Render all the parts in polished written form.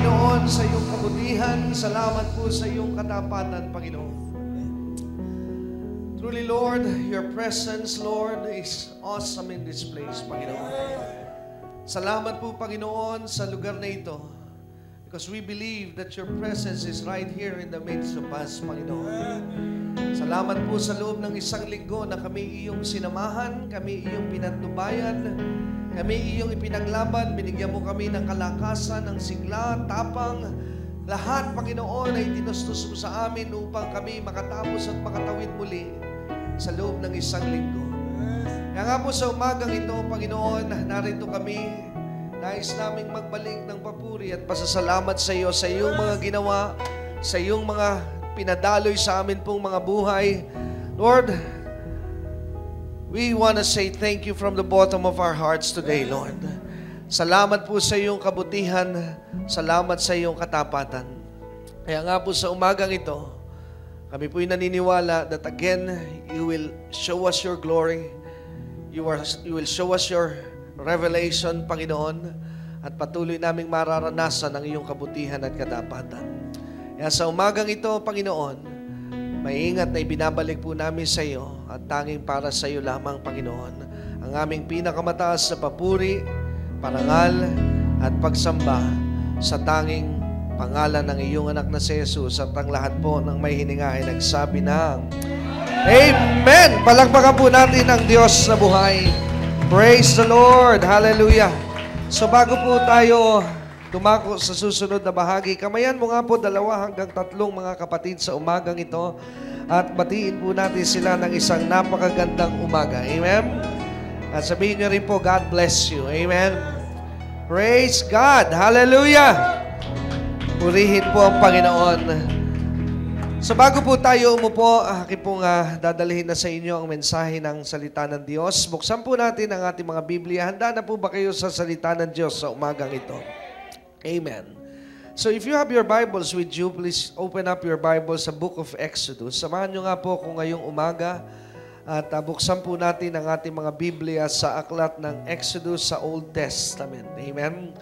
Panginoon, sa iyong kabutihan. Salamat po sa iyong katapatan, Panginoon. Truly, Lord, your presence, Lord, is awesome in this place, Panginoon. Salamat po, Panginoon, sa lugar na ito. Because we believe that your presence is right here in the midst of us, Panginoon. Salamat po sa loob ng isang linggo na kami iyong sinamahan, kami iyong pinatnubayan, kami iyong ipinaglaban, binigyan mo kami ng kalakasan, ng sigla, tapang, lahat, Panginoon, ay tinustos mo sa amin upang kami makatapos at makatawid muli sa loob ng isang linggo. Kaya nga po sa umagang ito, Panginoon, narito kami. Nais naming magbalik ng papuri at pasasalamat sa iyo sa iyong mga ginawa, sa iyong mga pinadaloy sa amin pong mga buhay. Lord, we want to say thank you from the bottom of our hearts today, Lord. Salamat po sa iyong kabutihan. Salamat sa iyong katapatan. Kaya nga po sa umagang ito, kami po'y naniniwala that again, you will show us your glory. You will show us your revelation, Panginoon, at patuloy naming mararanasan ang iyong kabutihan at katapatan. Kaya sa umagang ito, Panginoon, maingat na ibinabalik po namin sa iyo at tanging para sa iyo lamang, Panginoon, ang aming pinakamataas na papuri, parangal, at pagsamba sa tanging pangalan ng iyong anak na si Jesus, at ang lahat po ng may hininga ay nagsabi ng Amen! Palakpakan po natin ang Diyos na buhay. Praise the Lord! Hallelujah! So bago po tayo dumako sa susunod na bahagi, kamayan mo nga po 2 hanggang 3 mga kapatid sa umagang ito at batiin po natin sila ng isang napakagandang umaga. Amen? At sabihin nyo rin po, God bless you. Amen? Praise God! Hallelujah! Purihin po ang Panginoon. So bago po tayo umupo, akin pong dadalhin na sa inyo ang mensahe ng salita ng Diyos. Buksan po natin ang ating mga Biblia. Handa na po ba kayo sa salita ng Diyos sa umagang ito? Amen. So if you have your Bibles with you, please open up your Bibles sa Book of Exodus. Samahan nyo nga po kung ngayong umaga at buksan po natin ang ating mga Biblia sa aklat ng Exodus sa Old Testament. Amen.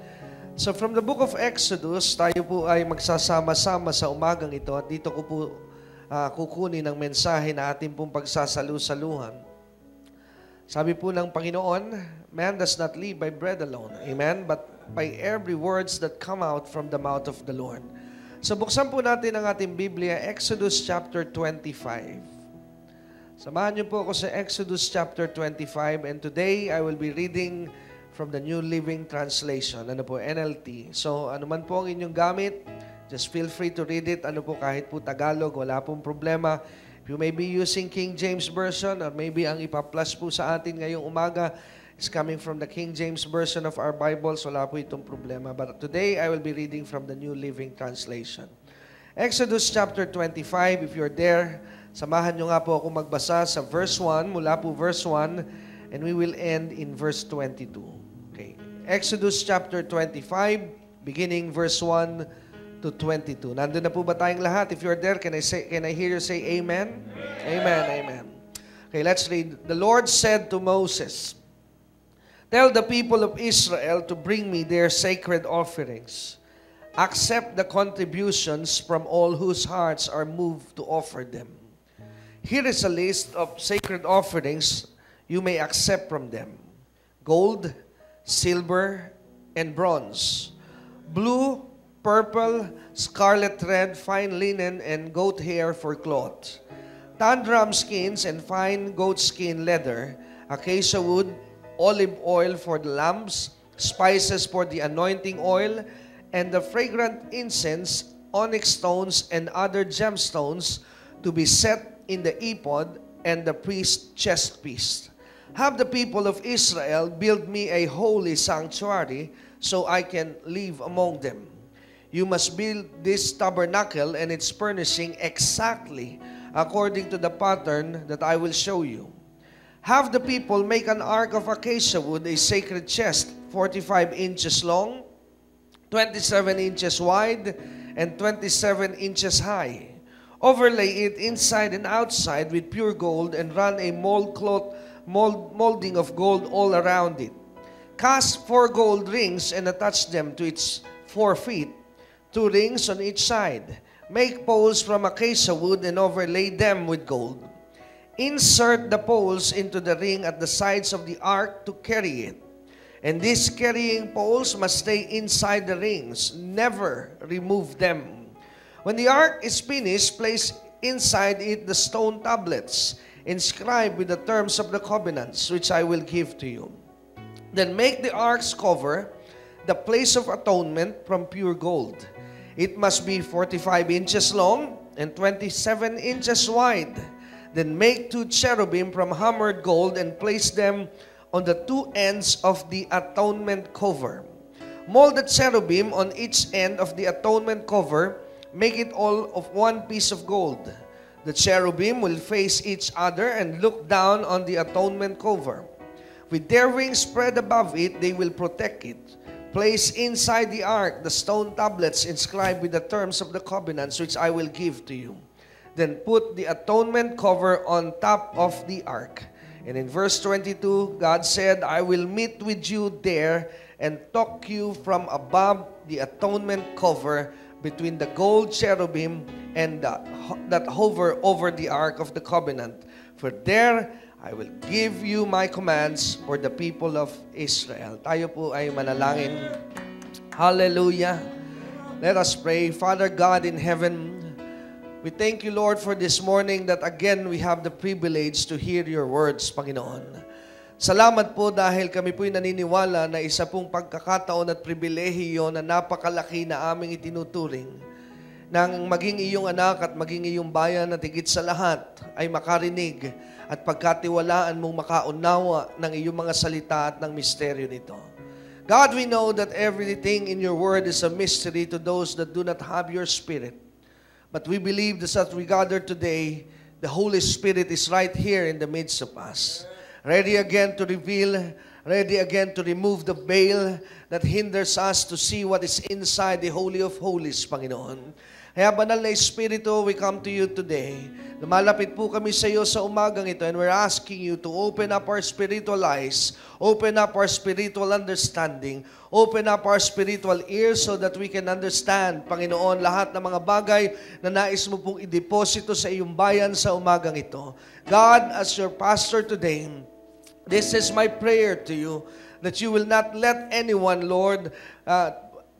So from the book of Exodus, tayo po ay magsasama-sama sa umagang ito at dito ko po kukunin ang mensahe na ating pong pagsasalu-saluhan. Sabi po ng Panginoon, man does not live by bread alone, amen, but by every words that come out from the mouth of the Lord. So buksan po natin ang ating Biblia, Exodus chapter 25. Samahan niyo po ako sa Exodus chapter 25, and today I will be reading from the New Living Translation. Ano po? NLT. So, ano man po ang inyong gamit, just feel free to read it. Ano po, kahit po Tagalog, wala pong problema. If you may be using King James Version, or maybe ang ipa-plus po sa atin ngayong umaga is coming from the King James Version of our Bibles, wala po itong problema. But today, I will be reading from the New Living Translation. Exodus chapter 25, if you're there, samahan nyo nga po ako magbasa sa verse 1, mula po verse 1, and we will end in verse 22. Okay. Exodus chapter 25, beginning verse 1 to 22. Nandun na po ba tayong lahat? If you're there, can I hear you say amen? Amen, amen. Okay, let's read. The Lord said to Moses, tell the people of Israel to bring me their sacred offerings. Accept the contributions from all whose hearts are moved to offer them. Here is a list of sacred offerings you may accept from them: gold, silver, and bronze, blue, purple, scarlet thread, fine linen, and goat hair for cloth, tanned ram skins and fine goat skin leather, acacia wood, olive oil for the lamps, spices for the anointing oil, and the fragrant incense, onyx stones, and other gemstones to be set in the ephod and the priest's chest piece. Have the people of Israel build me a holy sanctuary so I can live among them. You must build this tabernacle and its furnishing exactly according to the pattern that I will show you. Have the people make an ark of acacia wood, a sacred chest, 45 inches long, 27 inches wide, and 27 inches high. Overlay it inside and outside with pure gold and run a molding of gold all around it. Cast 4 gold rings and attach them to its 4 feet. 2 rings on each side. Make poles from acacia wood and overlay them with gold. Insert the poles into the ring at the sides of the ark to carry it. And these carrying poles must stay inside the rings. Never remove them. When the ark is finished, place inside it the stone tablets, inscribed with the terms of the covenants, which I will give to you. Then make the ark's cover, the place of atonement, from pure gold. It must be 45 inches long and 27 inches wide. Then make 2 cherubim from hammered gold and place them on the 2 ends of the atonement cover. Mold the cherubim on each end of the atonement cover. Make it all of 1 piece of gold. The cherubim will face each other and look down on the atonement cover. With their wings spread above it, they will protect it. Place inside the ark the stone tablets inscribed with the terms of the covenants which I will give to you. Then put the atonement cover on top of the ark. And in verse 22, God said, I will meet with you there and talk you from above the atonement cover between the gold cherubim and that hover over the ark of the covenant. For there I will give you my commands for the people of Israel. Tayo po ay manalangin. Hallelujah. Let us pray. Father God in heaven, we thank you, Lord, for this morning that again we have the privilege to hear your words, Panginoon. Salamat po dahil kami po'y naniniwala na isa pong pagkakataon at pribilehiyo na napakalaki na aming itinuturing nang maging iyong anak at maging iyong bayan at higit sa lahat ay makarinig at pagkatiwalaan mong makaunawa ng iyong mga salita at ng misteryo nito. God, we know that everything in your word is a mystery to those that do not have your Spirit. But we believe that as we gather today, the Holy Spirit is right here in the midst of us. Ready again to reveal, ready again to remove the veil that hinders us to see what is inside the Holy of Holies, Panginoon. Kaya banal na Espiritu, we come to you today. Lumalapit po kami sa iyo sa umagang ito and we're asking you to open up our spiritual eyes, open up our spiritual understanding, open up our spiritual ears so that we can understand, Panginoon, lahat ng mga bagay na nais mo pong ideposito sa iyong bayan sa umagang ito. God, as your pastor today, this is my prayer to you, that you will not let anyone, Lord,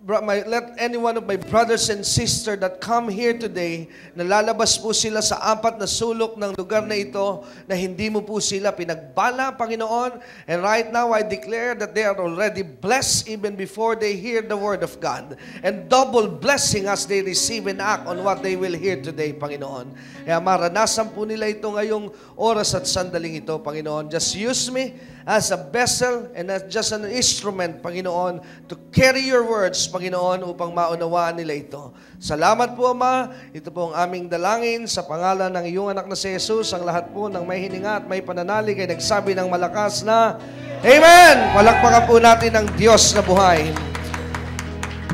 let any one of my brothers and sisters that come here today, na lalabas po sila sa 4 na sulok ng lugar na ito, na hindi mo po sila pinagbala, Panginoon. And right now, I declare that they are already blessed even before they hear the word of God. And double blessing as they receive and act on what they will hear today, Panginoon. Kaya maranasan po nila ito ngayong oras at sandaling ito, Panginoon. Just use me as a vessel and as just an instrument, Panginoon, to carry your words, Panginoon, upang maunawaan nila ito. Salamat po, Ama. Ito po ang aming dalangin sa pangalan ng iyong anak na si Jesus. Ang lahat po ng may hininga at may pananalig ay nagsabi ng malakas na Amen! Palakpakan po natin ang Diyos na buhay.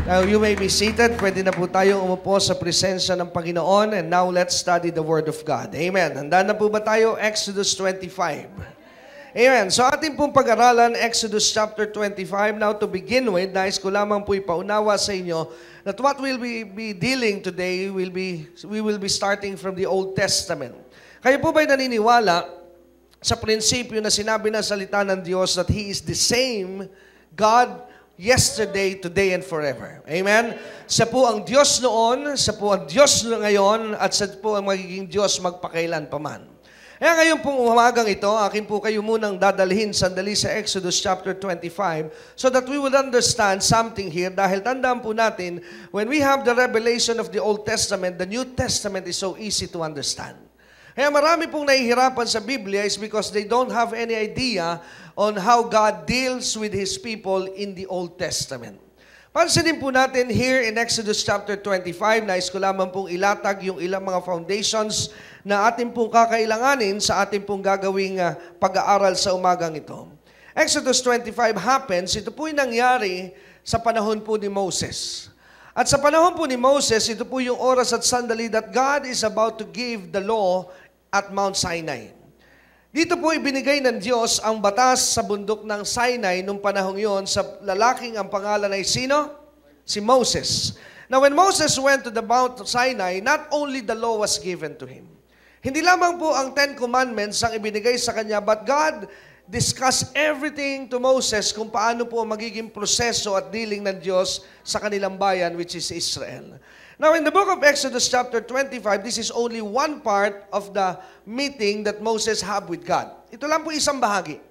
Now, you may be seated. Pwede na po tayong umupo sa presensya ng Panginoon. And now, let's study the Word of God. Amen. Handa na po ba tayo? Exodus 25. Amen. So ating pong pag-aralan, Exodus chapter 25. Now to begin with, nais ko lamang po ipaunawa sa inyo that what we'll be dealing today, we will be starting from the Old Testament. Kayo po ba'y naniniwala sa prinsipyo na sinabi ng salita ng Diyos that He is the same God yesterday, today, and forever? Amen? Siya po ang Diyos noon, siya po ang Diyos ngayon, at siya po ang magiging Diyos magpakailan paman. Kaya ngayon pong umagang ito, akin po kayo munang dadalhin sandali sa Exodus chapter 25 so that we would understand something here dahil tandaan po natin, when we have the revelation of the Old Testament, the New Testament is so easy to understand. Kaya marami pong nahihirapan sa Biblia is because they don't have any idea on how God deals with His people in the Old Testament. Pansinin po natin here in Exodus chapter 25, nais ko lamang pong ilatag yung ilang mga foundations na ating pong kakailanganin sa ating pong gagawing pag-aaral sa umagang ito. Exodus 25 happens, ito po'y nangyari sa panahon po ni Moses. At sa panahon po ni Moses, ito po yung oras at sandali that God is about to give the law at Mount Sinai. Dito po ibinigay ng Diyos ang batas sa bundok ng Sinai nung panahong yon sa lalaking ang pangalan ay sino? Si Moses. Now, when Moses went to the Mount Sinai, not only the law was given to him. Hindi lamang po ang 10 Commandments ang ibinigay sa kanya, but God discussed everything to Moses kung paano po magiging proseso at dealing ng Diyos sa kanilang bayan, which is Israel. Now, in the book of Exodus chapter 25, this is only one part of the meeting that Moses had with God. Ito lang po isang bahagi.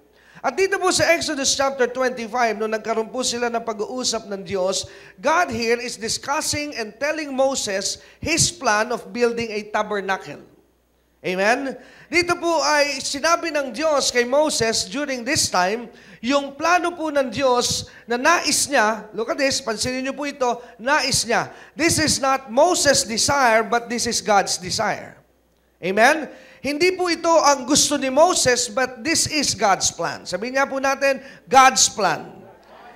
At dito po sa Exodus chapter 25, nung nagkaroon po sila ng pag-uusap ng Diyos, God here is discussing and telling Moses his plan of building a tabernacle. Amen? Dito po ay sinabi ng Diyos kay Moses during this time, yung plano po ng Diyos na nais niya, look at this, pansinin niyo po ito, nais niya. This is not Moses' desire, but this is God's desire. Amen? Hindi po ito ang gusto ni Moses, but this is God's plan. Sabihin niya po natin, God's plan.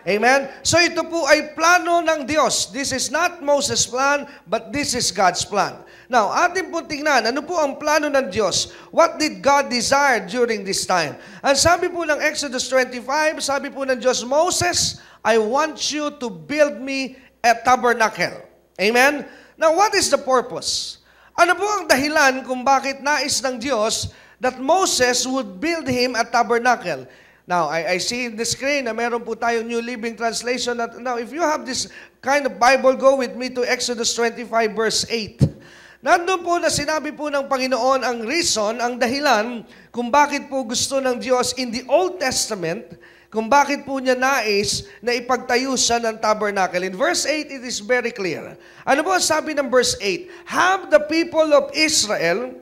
Amen? So ito po ay plano ng Diyos. This is not Moses' plan, but this is God's plan. Now, atin po tingnan, ano po ang plano ng Diyos? What did God desire during this time? Ang sabi po ng Exodus 25, sabi po ng Diyos, Moses, I want you to build me a tabernacle. Amen? Now, what is the purpose? Ano po ang dahilan kung bakit nais ng Diyos that Moses would build him a tabernacle? Now, I see in the screen na meron po tayong New Living Translation. Now, if you have this kind of Bible, go with me to Exodus 25 verse 8. Nandun po na sinabi po ng Panginoon ang reason, ang dahilan kung bakit po gusto ng Diyos in the Old Testament, kung bakit po niya nais na ipagtayo siya ng tabernacle. In verse 8, it is very clear. Ano po sabi ng verse 8? Have the people of Israel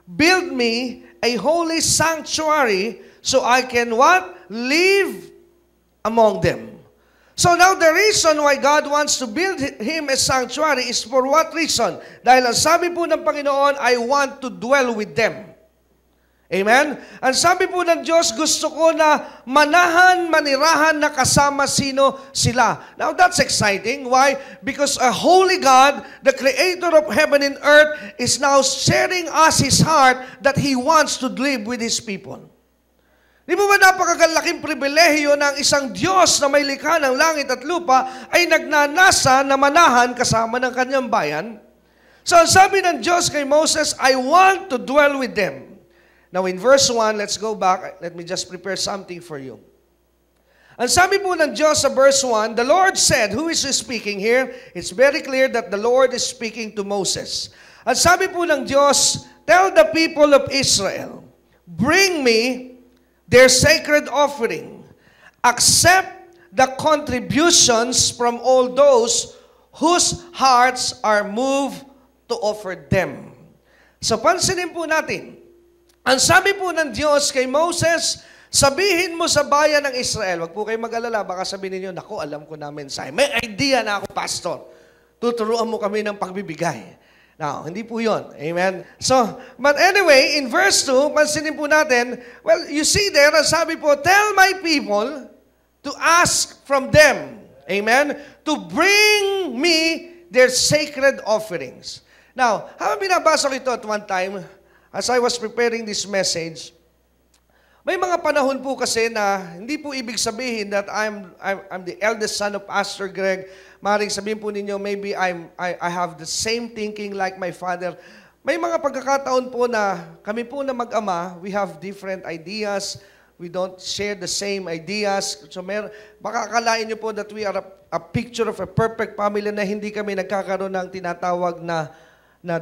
build me a holy sanctuary so I can what? Live among them. So now the reason why God wants to build him a sanctuary is for what reason? Dahil ang sabi po ng Panginoon, I want to dwell with them. Amen? Ang sabi po ng Diyos, gusto ko na manahan, manirahan na kasama sino sila. Now that's exciting. Why? Because a holy God, the creator of heaven and earth, is now sharing us His heart that He wants to live with His people. Di ba napakagalaking pribilehiyo ng isang Diyos na may likha ng langit at lupa ay nagnanasa na manahan kasama ng kanyang bayan? So sabi ng Diyos kay Moses, I want to dwell with them. Now in verse 1, let's go back. Let me just prepare something for you. Ang sabi po ng Diyos sa verse 1, the Lord said, who is speaking here? It's very clear that the Lord is speaking to Moses. Ang sabi po ng Diyos, tell the people of Israel, bring me their sacred offering. Accept the contributions from all those whose hearts are moved to offer them. So pansinin po natin, ang sabi po ng Diyos kay Moses, sabihin mo sa bayan ng Israel, wag po kayo mag-alala, baka sabihin ninyo, naku, alam ko na mensahe. May idea na ako, pastor. Tuturuan mo kami ng pagbibigay. Now, hindi po yun. Amen? So, but anyway, in verse 2, pansinin po natin, well, you see there, sabi po, tell my people to ask from them, amen, to bring me their sacred offerings. Now, habang binabasa ko ito at one time, as I was preparing this message, may mga panahon po kasi na hindi po ibig sabihin that I'm the eldest son of Pastor Greg. Maring sabihin po ninyo, maybe I have the same thinking like my father. May mga pagkakataon po na kami po na mag-ama, we have different ideas. We don't share the same ideas. So baka akalain nyo po that we are a picture of a perfect family na hindi kami nagkakaroon ng tinatawag na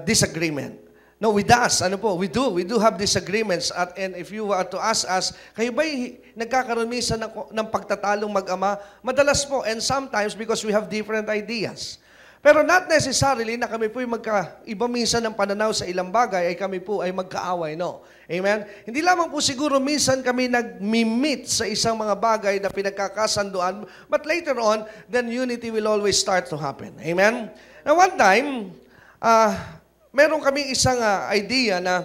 disagreement. No, with us, ano po, we do have disagreements. And if you were to ask us, kayo ba'y nagkakaroon minsan ng pagtatalong mag-ama? Madalas po, and sometimes because we have different ideas. Pero not necessarily na kami po ay iba minsan ng pananaw sa ilang bagay ay kami po ay magkaaway, no? Amen? Hindi lamang po siguro minsan kami nag-meet sa isang mga bagay na pinagkakasanduan, but later on, then unity will always start to happen. Amen? Now one time, meron kaming isang idea na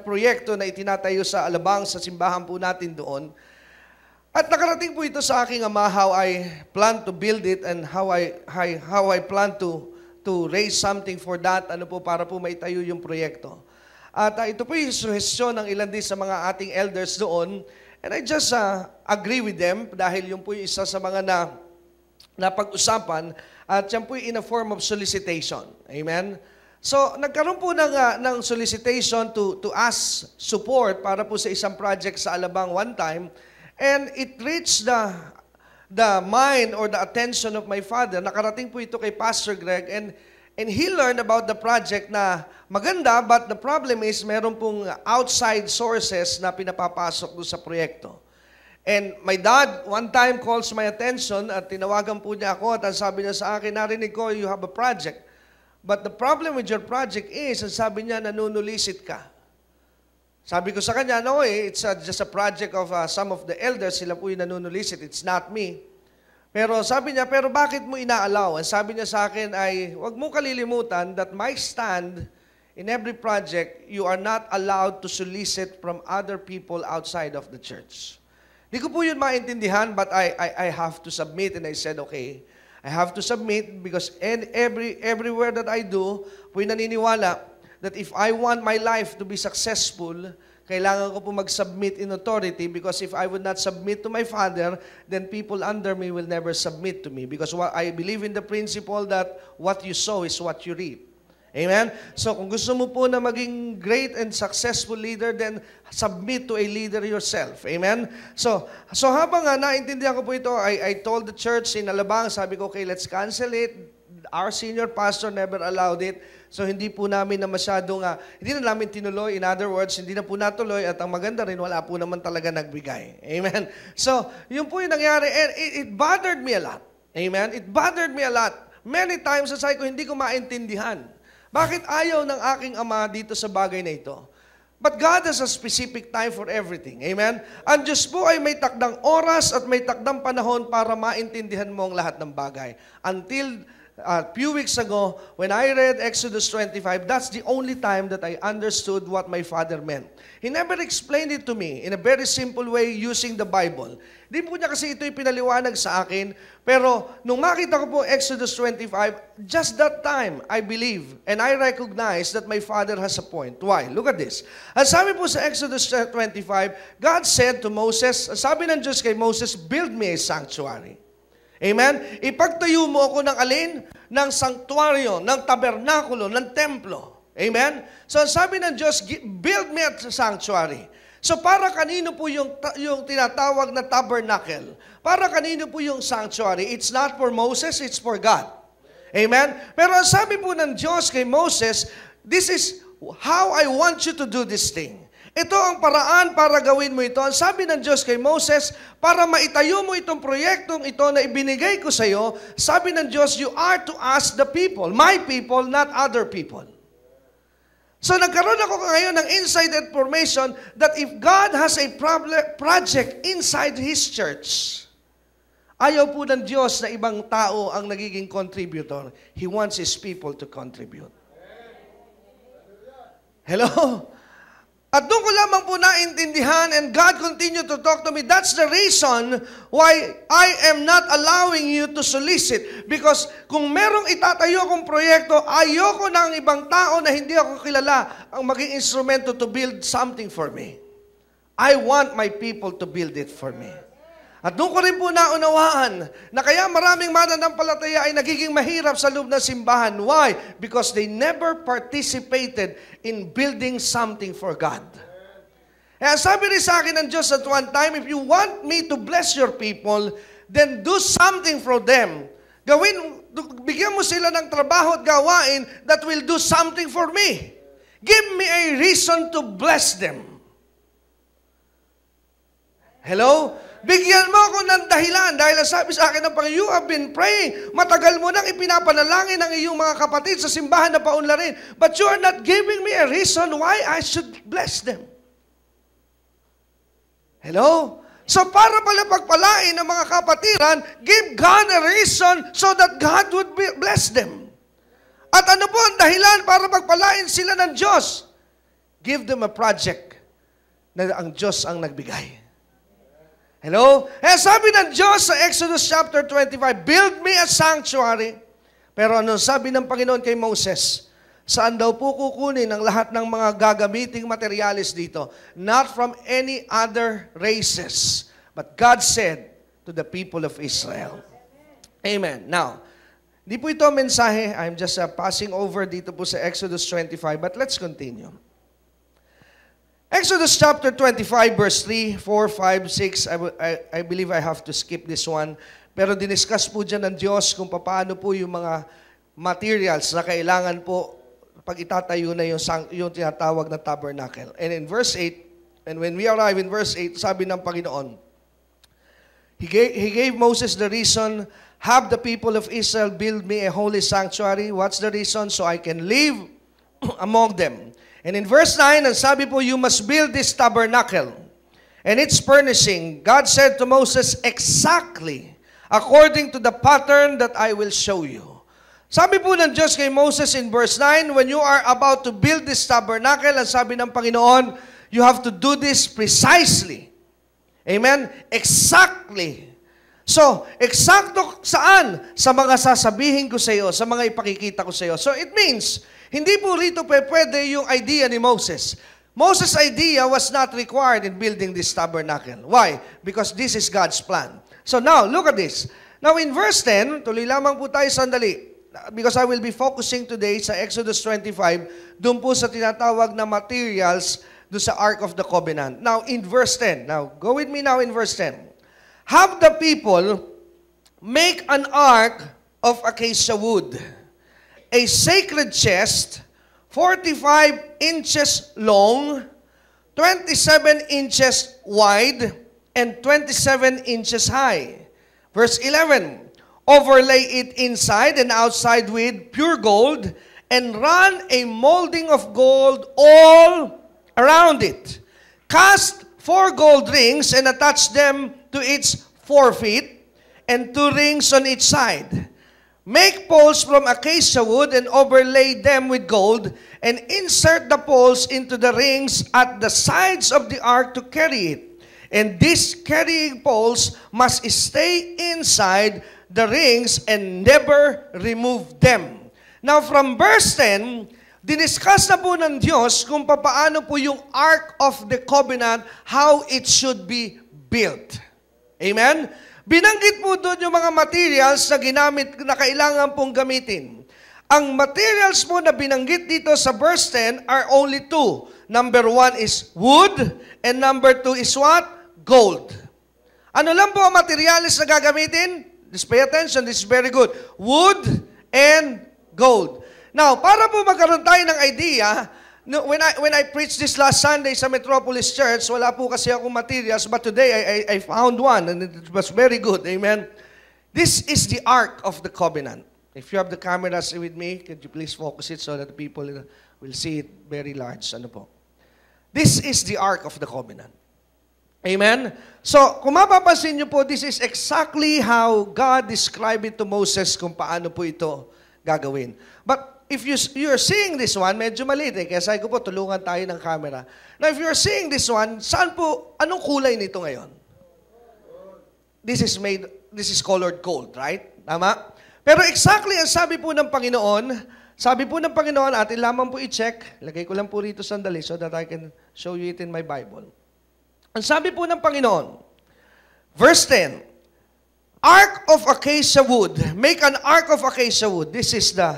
proyekto na itinatayo sa Alabang, sa simbahan po natin doon. At nakarating po ito sa aking ama, how I plan to build it and how I plan to raise something for that, ano po, para po maitayo yung proyekto. At ito po yung suhestyon ng ilan din sa mga ating elders doon. And I just agree with them dahil yung po yung isa sa mga na pag-usapan. At yan po in a form of solicitation. Amen? So, nagkaroon po ng solicitation to ask support para po sa isang project sa Alabang one time. And it reached the mind or the attention of my father. Nakarating po ito kay Pastor Greg. And he learned about the project na maganda, but the problem is meron pong outside sources na pinapapasok doon sa proyekto. And my dad one time calls my attention at tinawagan po niya ako at sabi niya sa akin, narinig ko, you have a project. But the problem with your project is, sabi niya, nanunulisit ka. Sabi ko sa kanya, no, it's just a project of some of the elders, sila po yung nanunulisit, it's not me. Pero sabi niya, pero bakit mo inaalaw? Ang sabi niya sa akin ay, huwag mo kalilimutan that my stand in every project, you are not allowed to solicit from other people outside of the church. Di ko po yun maintindihan, but I have to submit. And I said, okay, I have to submit because everywhere that I do, po yung naniniwala that if I want my life to be successful, kailangan ko po mag-submit in authority because if I would not submit to my father, then people under me will never submit to me because I believe in the principle that what you sow is what you reap. Amen? So kung gusto mo po na maging great and successful leader, then submit to a leader yourself. Amen? So habang naintindihan ko po ito, I told the church in Alabang, sabi ko, okay, let's cancel it. Our senior pastor never allowed it. So hindi po namin na masyadong, hindi na namin tinuloy. In other words, hindi na po natuloy at ang maganda rin, wala po naman talaga nagbigay. Amen? So, yun po yung nangyari. And it bothered me a lot. Amen? It bothered me a lot. Many times, sasabi ko, hindi ko maintindihan. Bakit ayaw ng aking ama dito sa bagay na ito? But God has a specific time for everything. Amen? Ang Diyos po ay may takdang oras at may takdang panahon para maintindihan mo ang lahat ng bagay. Until a few weeks ago, when I read Exodus 25, that's the only time that I understood what my father meant. He never explained it to me in a very simple way using the Bible. Di po niya kasi ito'y pinaliwanag sa akin, pero nung makita ko po Exodus 25, just that time, I believe, and I recognize that my father has a point. Why? Look at this. Ang sabi po sa Exodus 25, God said to Moses, sabi ng Diyos kay Moses, build me a sanctuary. Amen? Ipagtayo mo ako ng alin? Ng sanktuaryo, ng tabernakulo, ng templo. Amen? So sabi ng Diyos, build me a sanctuary. So para kanino po yung tinatawag na tabernacle? Para kanino po yung sanctuary? It's not for Moses, it's for God. Amen? Pero ang sabi po ng Diyos kay Moses, this is how I want you to do this thing. Ito ang paraan para gawin mo ito. Ang sabi ng Diyos kay Moses, para maitayo mo itong proyektong ito na ibinigay ko sa iyo, sabi ng Diyos, you are to ask the people, my people, not other people. So nagkaroon ako ngayon ng inside information that if God has a project inside His church, ayaw po ng Diyos na ibang tao ang nagiging contributor. He wants His people to contribute. Hello? At doon ko lamang po naintindihan and God continued to talk to me. That's the reason why I am not allowing you to solicit. Because kung merong itatayo kong proyekto, ayoko ng ibang tao na hindi ako kilala ang maging instrumento to build something for me. I want my people to build it for me. At doon ko rin po naunawaan na kaya maraming mananampalataya ay nagiging mahirap sa loob ng simbahan. Why? Because they never participated in building something for God. Kaya sabi rin sa akin ng Diyos at one time, if you want me to bless your people, then do something for them. Bigyan mo sila ng trabaho at gawain that will do something for me. Give me a reason to bless them. Hello? Bigyan mo ako ng dahilan dahil sabi sa akin ng Panginoon, you have been praying. Matagal mo nang ipinapanalangin ang iyong mga kapatid sa simbahan na paunlarin. But you are not giving me a reason why I should bless them. Hello? So para pala pagpalain ng mga kapatiran, give God a reason so that God would bless them. At ano po ang dahilan para pagpalain sila ng Diyos? Give them a project na ang Diyos ang nagbigay. Hello? Sabi ng Diyos sa Exodus chapter 25, build me a sanctuary. Pero ano sabi ng Panginoon kay Moses? Saan daw po kukunin ang lahat ng mga gagamiting materialis dito? Not from any other races. But God said to the people of Israel. Amen. Now, Hindi po ito mensahe. I'm just passing over dito po sa Exodus 25. But let's continue. Exodus chapter 25, verse 3, 4, 5, 6. I believe I have to skip this one. Pero diniscuss po dyan ng Diyos kung paano po yung mga materials na kailangan po pag itatayo na yung tinatawag na tabernacle. And in verse 8, and when we arrive in verse 8, sabi ng Panginoon, He gave Moses the reason, have the people of Israel build me a holy sanctuary. What's the reason? So I can live among them. And in verse 9, ang sabi po, you must build this tabernacle and its furnishing. God said to Moses, exactly according to the pattern that I will show you. Sabi po ng Diyos kay Moses in verse 9, when you are about to build this tabernacle, ang sabi ng Panginoon, you have to do this precisely. Amen? Exactly. So, eksakto saan? Sa mga sasabihin ko sa iyo, sa mga ipakikita ko sa iyo. So, it means, hindi po rito pwede yung idea ni Moses. Moses' idea was not required in building this tabernacle. Why? Because this is God's plan. So now, look at this. Now in verse 10, tuloy lamang po tayo sandali. Because I will be focusing today sa Exodus 25, doon po sa tinatawag na materials doon sa Ark of the Covenant. Now in verse 10, now go with me now in verse 10. Have the people make an ark of acacia wood, a sacred chest, 45 inches long, 27 inches wide, and 27 inches high. Verse 11, overlay it inside and outside with pure gold, and run a molding of gold all around it. Cast 4 gold rings and attach them to its 4 feet, and 2 rings on each side. Make poles from acacia wood and overlay them with gold, and insert the poles into the rings at the sides of the ark to carry it. And these carrying poles must stay inside the rings and never remove them. Now from verse 10, diniscuss na po ng Diyos kung paano po yung Ark of the Covenant, how it should be built. Amen? Binanggit po doon yung mga materials na ginamit, na kailangan pong gamitin. Ang materials po na binanggit dito sa verse 10 are only 2. Number 1 is wood, and number 2 is what? Gold. Ano lang po ang materials na gagamitin? Just pay attention, this is very good. Wood and gold. Now, para po magkaroon tayo ng idea, when I preached this last Sunday sa Metropolis Church, wala po kasi akong materials, but today I found one, and it was very good. Amen? This is the Ark of the Covenant. If you have the cameras with me, could you please focus it so that the people will see it very large. Ano po? This is the Ark of the Covenant. Amen? So, kung mapapansin nyo po, this is exactly how God described it to Moses kung paano po ito gagawin. But if you're seeing this one, medyo maliit eh. Kaya sabi ko po, tulungan tayo ng camera. Now, if you're seeing this one, saan po, anong kulay nito ngayon? This is colored gold, right? Tama? Pero exactly ang sabi po ng Panginoon, atin lamang po i-check, lagay ko lang po rito sandali so that I can show you it in my Bible. Ang sabi po ng Panginoon, verse 10, Ark of acacia wood. Make an ark of acacia wood. This is the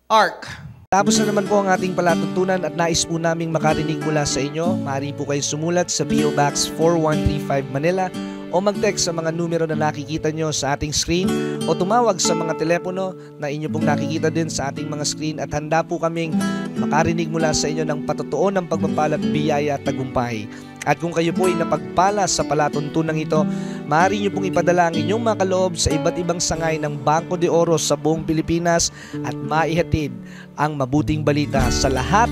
ark. Tapos na naman po ang ating palatuntunan at nais po naming makarinig mula sa inyo. Maaari po kayo sumulat sa PO Box 4135 Manila o mag-text sa mga numero na nakikita nyo sa ating screen o tumawag sa mga telepono na inyo pong nakikita din sa ating mga screen at handa po kaming makarinig mula sa inyo ng patotoo ng pagpapala at biyaya at tagumpay. At kung kayo po ay napagpala sa palatuntunang ito, maaari nyo pong ipadala ang inyong mga kaloob sa iba't ibang sangay ng Bangko de Oro sa buong Pilipinas at maihatid ang mabuting balita sa lahat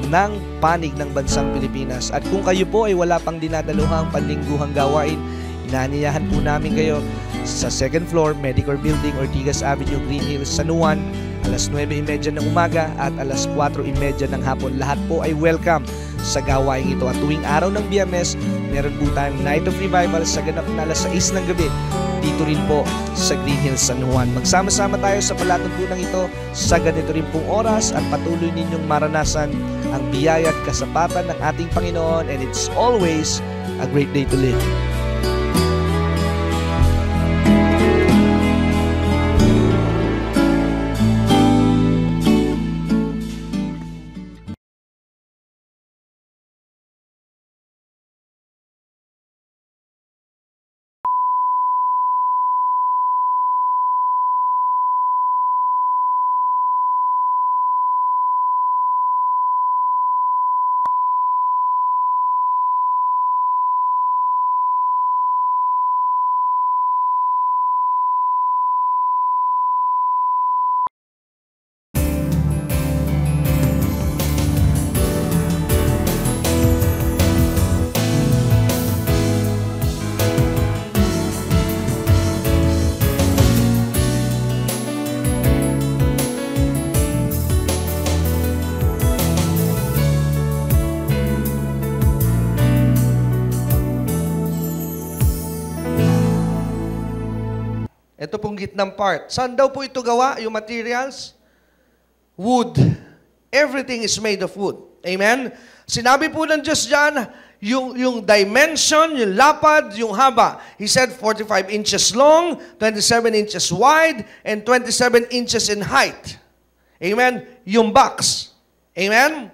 ng panig ng bansang Pilipinas. At kung kayo po ay wala pang dinadaluhang panlingguhang gawain, inaanyayahan po namin kayo sa 2nd floor, Medicare Building, Ortigas Avenue, Green Hills, San Juan, alas 9:30 ng umaga at alas 4:30 ng hapon. Lahat po ay welcome sa gawain ito. At tuwing araw ng Biyernes, meron po tayong Night of Revival sa ganap na alas 6 ng gabi. Dito rin po sa Green Hills, San Juan. Magsama-sama tayo sa palatuntunan ito sa ganito rin pong oras at patuloy ninyong maranasan ang biyaya at kasapatan ng ating Panginoon, and it's always a great day to live. ito pong gitnang part. Saan daw po ito gawa, yung materials? Wood. Everything is made of wood. Amen? Sinabi po ng Diyos dyan, yung dimension, yung lapad, yung haba. He said 45 inches long, 27 inches wide, and 27 inches in height. Amen? Yung box. Amen?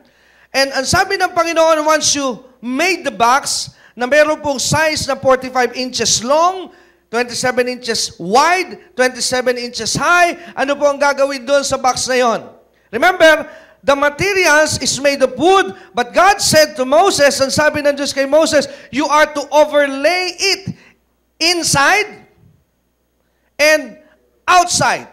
And ang sabi ng Panginoon, once you made the box, na meron pong size na 45 inches long, 27 inches wide, 27 inches high, ano po ang gagawin doon sa box na yon? Remember, the materials is made of wood, but God said to Moses, ang sabi ng Diyos kay Moses, you are to overlay it inside and outside.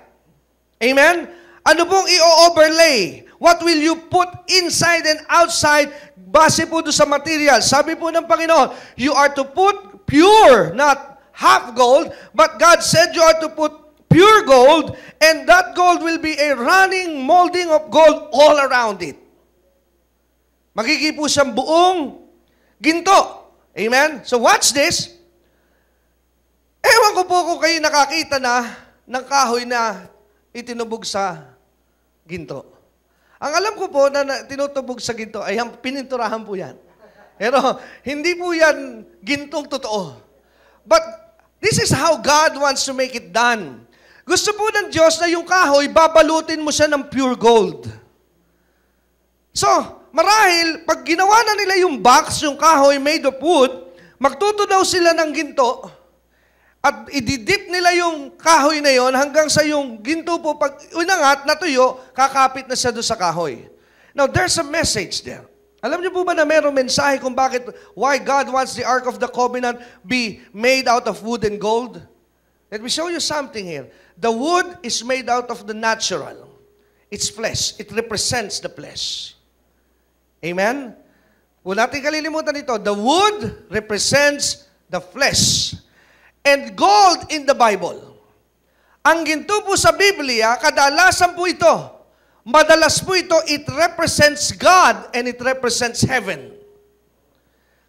Amen? Ano pong i-overlay? What will you put inside and outside base po doon sa material? Sabi po ng Panginoon, you are to put pure, not half gold, but God said you are to put pure gold, and that gold will be a running molding of gold all around it. Magiging po siyang buong ginto. Amen? So watch this. Ewan ko po kung kayo nakakita na ng kahoy na itinubog sa ginto. Ang alam ko po na tinutubog sa ginto ay pininturahan po yan. Pero hindi po yan gintong totoo. But this is how God wants to make it done. Gusto po ng Diyos na yung kahoy, babalutin mo siya ng pure gold. So, marahil, pag ginawa na nila yung box, yung kahoy made of wood, magtutunaw sila ng ginto, at ididip nila yung kahoy na yon hanggang sa yung ginto po, pag unangat, natuyo, kakapit na siya doon sa kahoy. Now, there's a message there. Alam niyo po ba na mayroong mensahe kung why God wants the Ark of the Covenant be made out of wood and gold? Let me show you something here. The wood is made out of the natural. It's flesh. It represents the flesh. Amen? Huwag natin kalilimutan ito. The wood represents the flesh. And gold in the Bible. Ang ginto po sa Biblia, kadalasan po ito. Madalas po ito, it represents God and it represents heaven.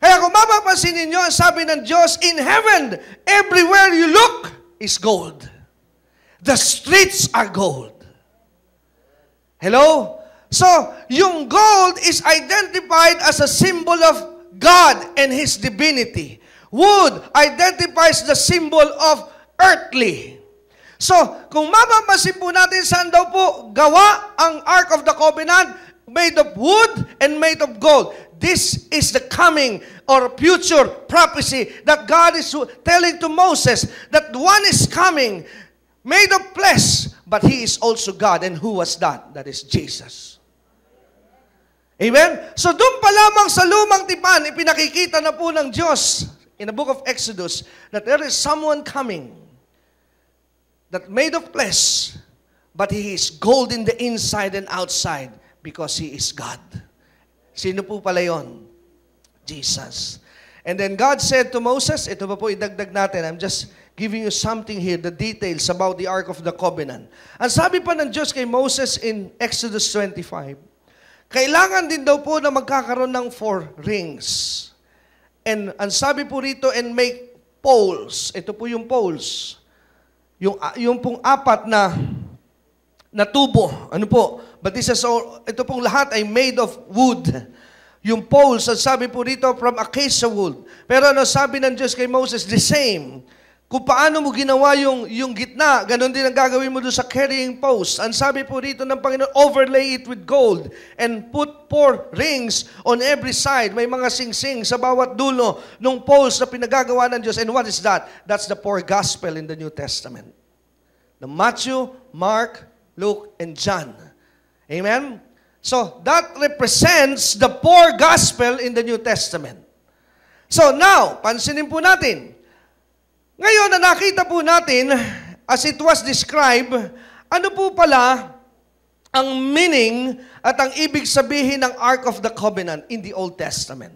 Kaya kung mapapansin ninyo, ang sabi ng Diyos, in heaven, everywhere you look is gold. The streets are gold. Hello? So, yung gold is identified as a symbol of God and His divinity. Wood identifies the symbol of earthly. So, kung mapapansin po natin saan daw po gawa ang Ark of the Covenant, made of wood and made of gold. This is the coming or future prophecy that God is telling to Moses that one is coming, made of flesh, but He is also God. And who was that? That is Jesus. Amen? So doon pa lamang sa lumang tipan, ipinakikita na po ng Diyos in the book of Exodus that there is someone coming that made of flesh, but He is gold in the inside and outside because He is God. Sino po pala yun? Jesus. And then God said to Moses, ito pa po idagdag natin, I'm just giving you something here, the details about the Ark of the Covenant. Ang sabi pa ng Diyos kay Moses in Exodus 25, kailangan din daw po na magkakaroon ng 4 rings. And ang sabi po rito, and make poles. Ito po yung poles. Yung pong 4 na tubo. Ano po? But this is all, ito pong lahat ay made of wood. Yung poles, ang sabi po rito, from acacia wood. Pero ano sabi ng Diyos kay Moses? The same. Kung paano mo ginawa yung gitna, ganun din ang gagawin mo doon sa carrying post. Ang sabi po rito ng Panginoon, overlay it with gold and put 4 rings on every side. May mga sing-sing sa bawat dulo ng post na pinagagawa ng Diyos. And what is that? That's the 4 gospel in the New Testament. The Matthew, Mark, Luke, and John. Amen? So, that represents the 4 gospel in the New Testament. So, now, pansinin po natin. Ngayon na nakita po natin, as it was described, ano po pala ang meaning at ang ibig sabihin ng Ark of the Covenant in the Old Testament.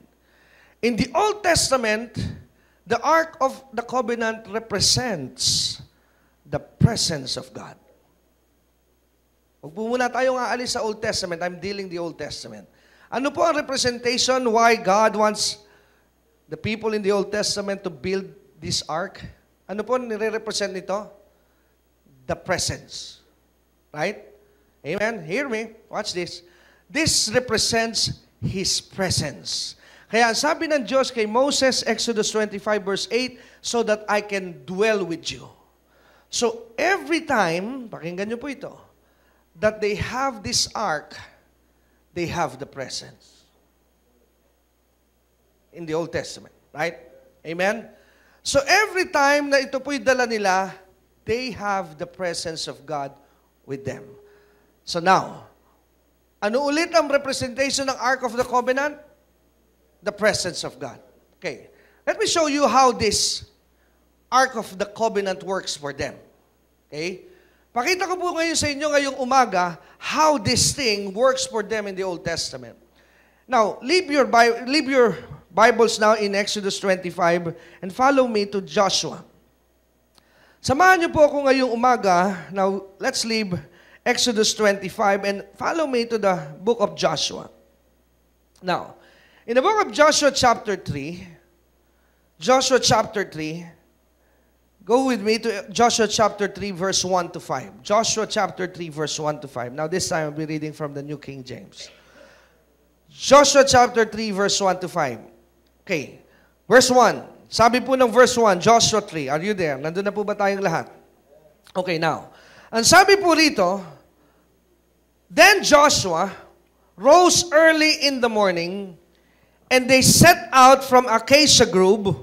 In the Old Testament, the Ark of the Covenant represents the presence of God. Huwag po muna tayong aalis sa Old Testament. I'm dealing the Old Testament. Ano po ang representation why God wants the people in the Old Testament to build this ark? Ano po nire-represent nito? the presence. Right? Amen? Hear me. Watch this. This represents His presence. Kaya sabi ng Diyos kay Moses, Exodus 25 verse 8, so that I can dwell with you. So every time, pakinggan niyo po ito, that they have this ark, they have the presence. In the Old Testament. Right? Amen? So every time na ito po'y dala nila, they have the presence of God with them. So now, ano ulit ang representation ng Ark of the Covenant? The presence of God. Okay. Let me show you how this Ark of the Covenant works for them. Okay? Pakita ko po ngayon sa inyo ngayong umaga how this thing works for them in the Old Testament. Now, leave your Bibles now in Exodus 25 and follow me to Joshua. Samahan niyo po ako ngayong umaga. Now, let's leave Exodus 25 and follow me to the book of Joshua. Now, in the book of Joshua chapter 3, go with me to Joshua chapter 3 verse 1 to 5. Joshua chapter 3 verse 1 to 5. Now this time I'll be reading from the New King James. Joshua chapter 3 verse 1 to 5. Okay. Verse 1. Sabi po ng verse 1, Joshua 3. Are you there? Nandun na po ba tayong lahat? Okay, now. Ang sabi po rito, then Joshua rose early in the morning, and they set out from Acacia Grove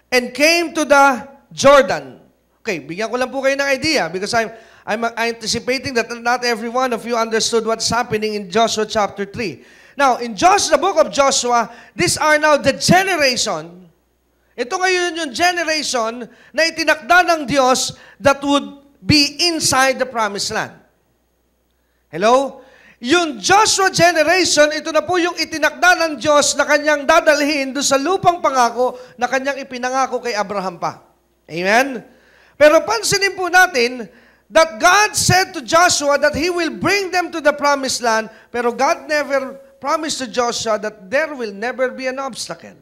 and came to the Jordan. Okay, bigyan ko lang po kayo ng idea because I'm anticipating that not every one of you understood what's happening in Joshua chapter 3. Now, in the book of Joshua, these are now the generation. Ito ngayon yung generation na itinakda ng Diyos that would be inside the promised land. Hello? Yung Joshua generation, ito na po yung itinakda ng Diyos na kanyang dadalhin doon sa lupang pangako na kanyang ipinangako kay Abraham pa. Amen? Pero pansinin po natin that God said to Joshua that He will bring them to the promised land, pero God never promised to Joshua that there will never be an obstacle.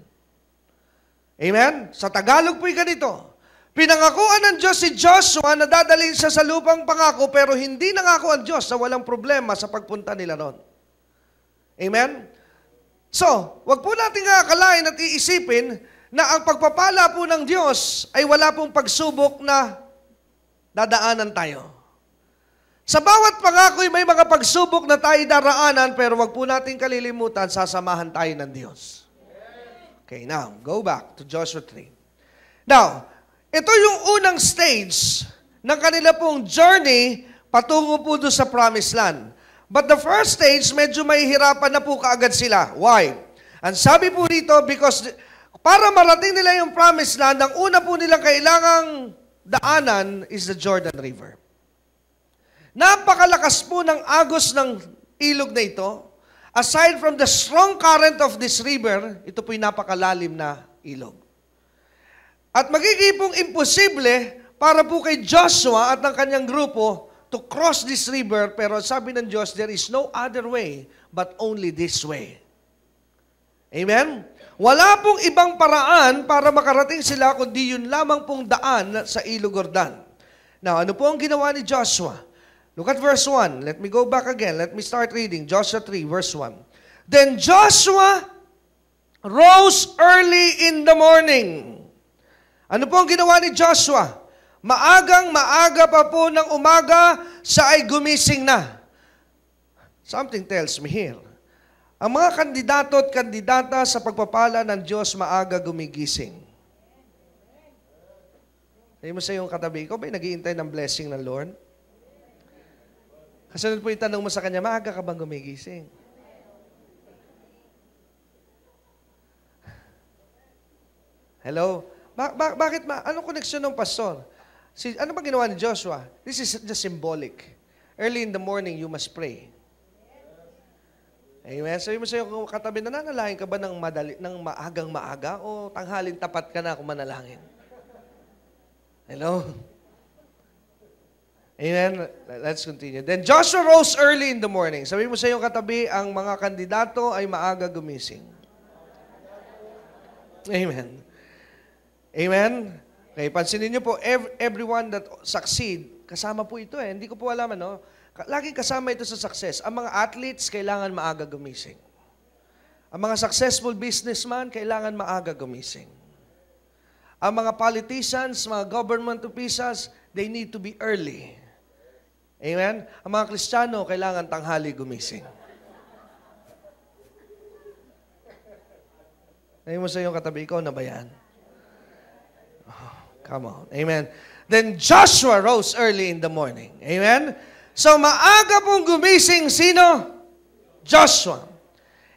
Amen? Sa Tagalog po'y ganito. Pinangakuan ng Diyos si Joshua na dadalhin siya sa lupang pangako, pero hindi nangako ang Diyos na walang problema sa pagpunta nila ron. Amen? So, wag po natin akalain at iisipin na ang pagpapala po ng Diyos ay wala pong pagsubok na dadaanan tayo. Sa bawat pangako may mga pagsubok na tayo daraanan, pero wag po natin kalilimutan, sasamahan tayo ng Diyos. Okay, now, go back to Joshua 3. Now, ito yung unang stage ng kanila pong journey patungo po doon sa promised land. But the first stage, medyo mahihirapan na po kaagad sila. Why? Ang sabi po rito, because para marating nila yung promised land, ang una po nilang kailangang daanan is the Jordan River. Napakalakas po ng agos ng ilog na ito. Aside from the strong current of this river, ito po'y napakalalim na ilog. At magiging pong imposible para po kay Joshua at ng kanyang grupo to cross this river, pero sabi ng Diyos, there is no other way but only this way. Amen? Wala pong ibang paraan para makarating sila kundi yun lamang pong daan sa Ilog Jordan. Now, ano po ang ginawa ni Joshua? Look at verse 1. Let me go back again. Let me start reading. Joshua 3, verse 1. Then Joshua rose early in the morning. Ano po ang ginawa ni Joshua? Maagang-maaga pa po ng umaga, siya ay gumising na. Something tells me here. Ang mga kandidato at kandidata sa pagpapala ng Diyos maaga gumigising. Sabi mo sa iyong katabi, ikaw ba'y nag-iintay ng blessing ng Lord? Kasunod po itanong mo sa kanya, maaga ka bang gumigising? Hello? Bakit anong koneksyon ng pastor? Ano ba ginawa ni Joshua? This is just symbolic. Early in the morning, you must pray. Amen? Sabi mo sa iyo katabi, nananalangin ka ba ng maagang maaga o tanghalin tapat ka na kung manalangin? Hello? Amen? Let's continue. Then Joshua rose early in the morning. Sabi mo sa iyo katabi, ang mga kandidato ay maaga gumising. Amen? Amen? Okay, pansinin niyo po, everyone that succeed kasama po ito eh. Hindi ko po alam, ano? Laging kasama ito sa success. Ang mga athletes, kailangan maaga gumising. Ang mga successful businessman, kailangan maaga gumising. Ang mga politicians, mga government officials, they need to be early. Amen? Ang mga Kristiyano, kailangan tanghali gumising. Ngayon mo sa iyong katabi, ikaw na ba yan? Oh, come on. Amen. Then Joshua rose early in the morning. Amen? So maaga pong gumising sino? Joshua.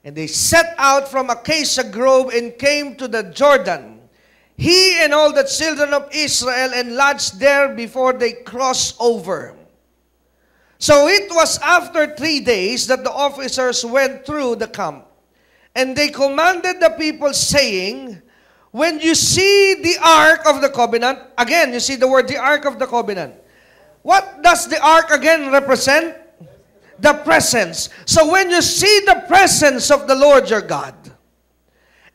And they set out from Acacia Grove and came to the Jordan. He and all the children of Israel and lodged there before they crossed over. So it was after 3 days that the officers went through the camp. And they commanded the people saying, when you see the Ark of the Covenant, again, you see the word, the Ark of the Covenant. What does the Ark again represent? The presence. So when you see the presence of the Lord your God,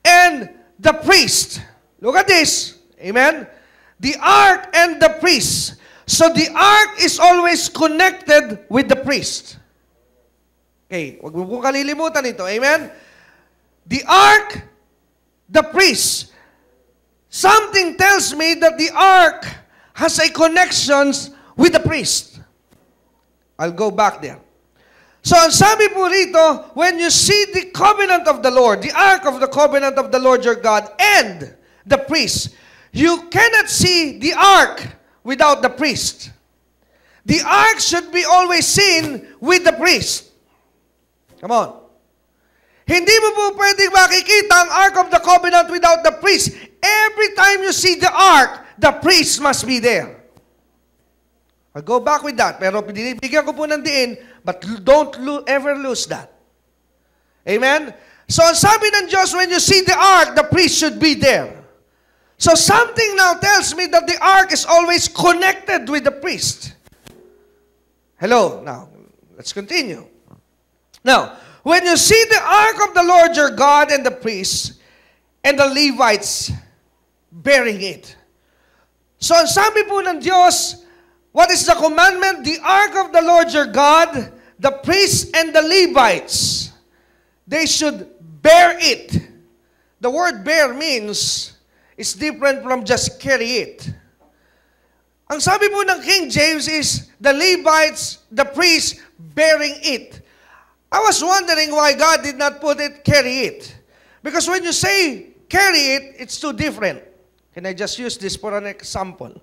and the priest, look at this, amen? The Ark and the priest. So the Ark is always connected with the priest. Okay, huwag mo pong kalilimutan ito, amen? The Ark, the priest. Something tells me that the Ark has a connection with the priest. I'll go back there. So, ang sabi po rito, when you see the covenant of the Lord, the Ark of the covenant of the Lord your God, and the priest, you cannot see the Ark without the priest. The Ark should be always seen with the priest. Come on. Hindi mo po pwedeng makikita ang Ark of the Covenant without the priest. Every time you see the Ark, the priest must be there. I'll go back with that. Pero binibigyan ko po ng diin, but don't ever lose that. Amen? So, ang sabi ng Diyos, when you see the Ark, the priest should be there. So, something now tells me that the Ark is always connected with the priest. Hello? Now, let's continue. Now, when you see the Ark of the Lord your God and the priests and the Levites bearing it. So, ang sabi po ng Diyos, what is the commandment? The Ark of the Lord your God, the priests and the Levites, they should bear it. The word bear means, it's different from just carry it. Ang sabi po ng King James is, the Levites, the priests, bearing it. I was wondering why God did not put it, carry it. Because when you say carry it, it's too different. Can I just use this for an example?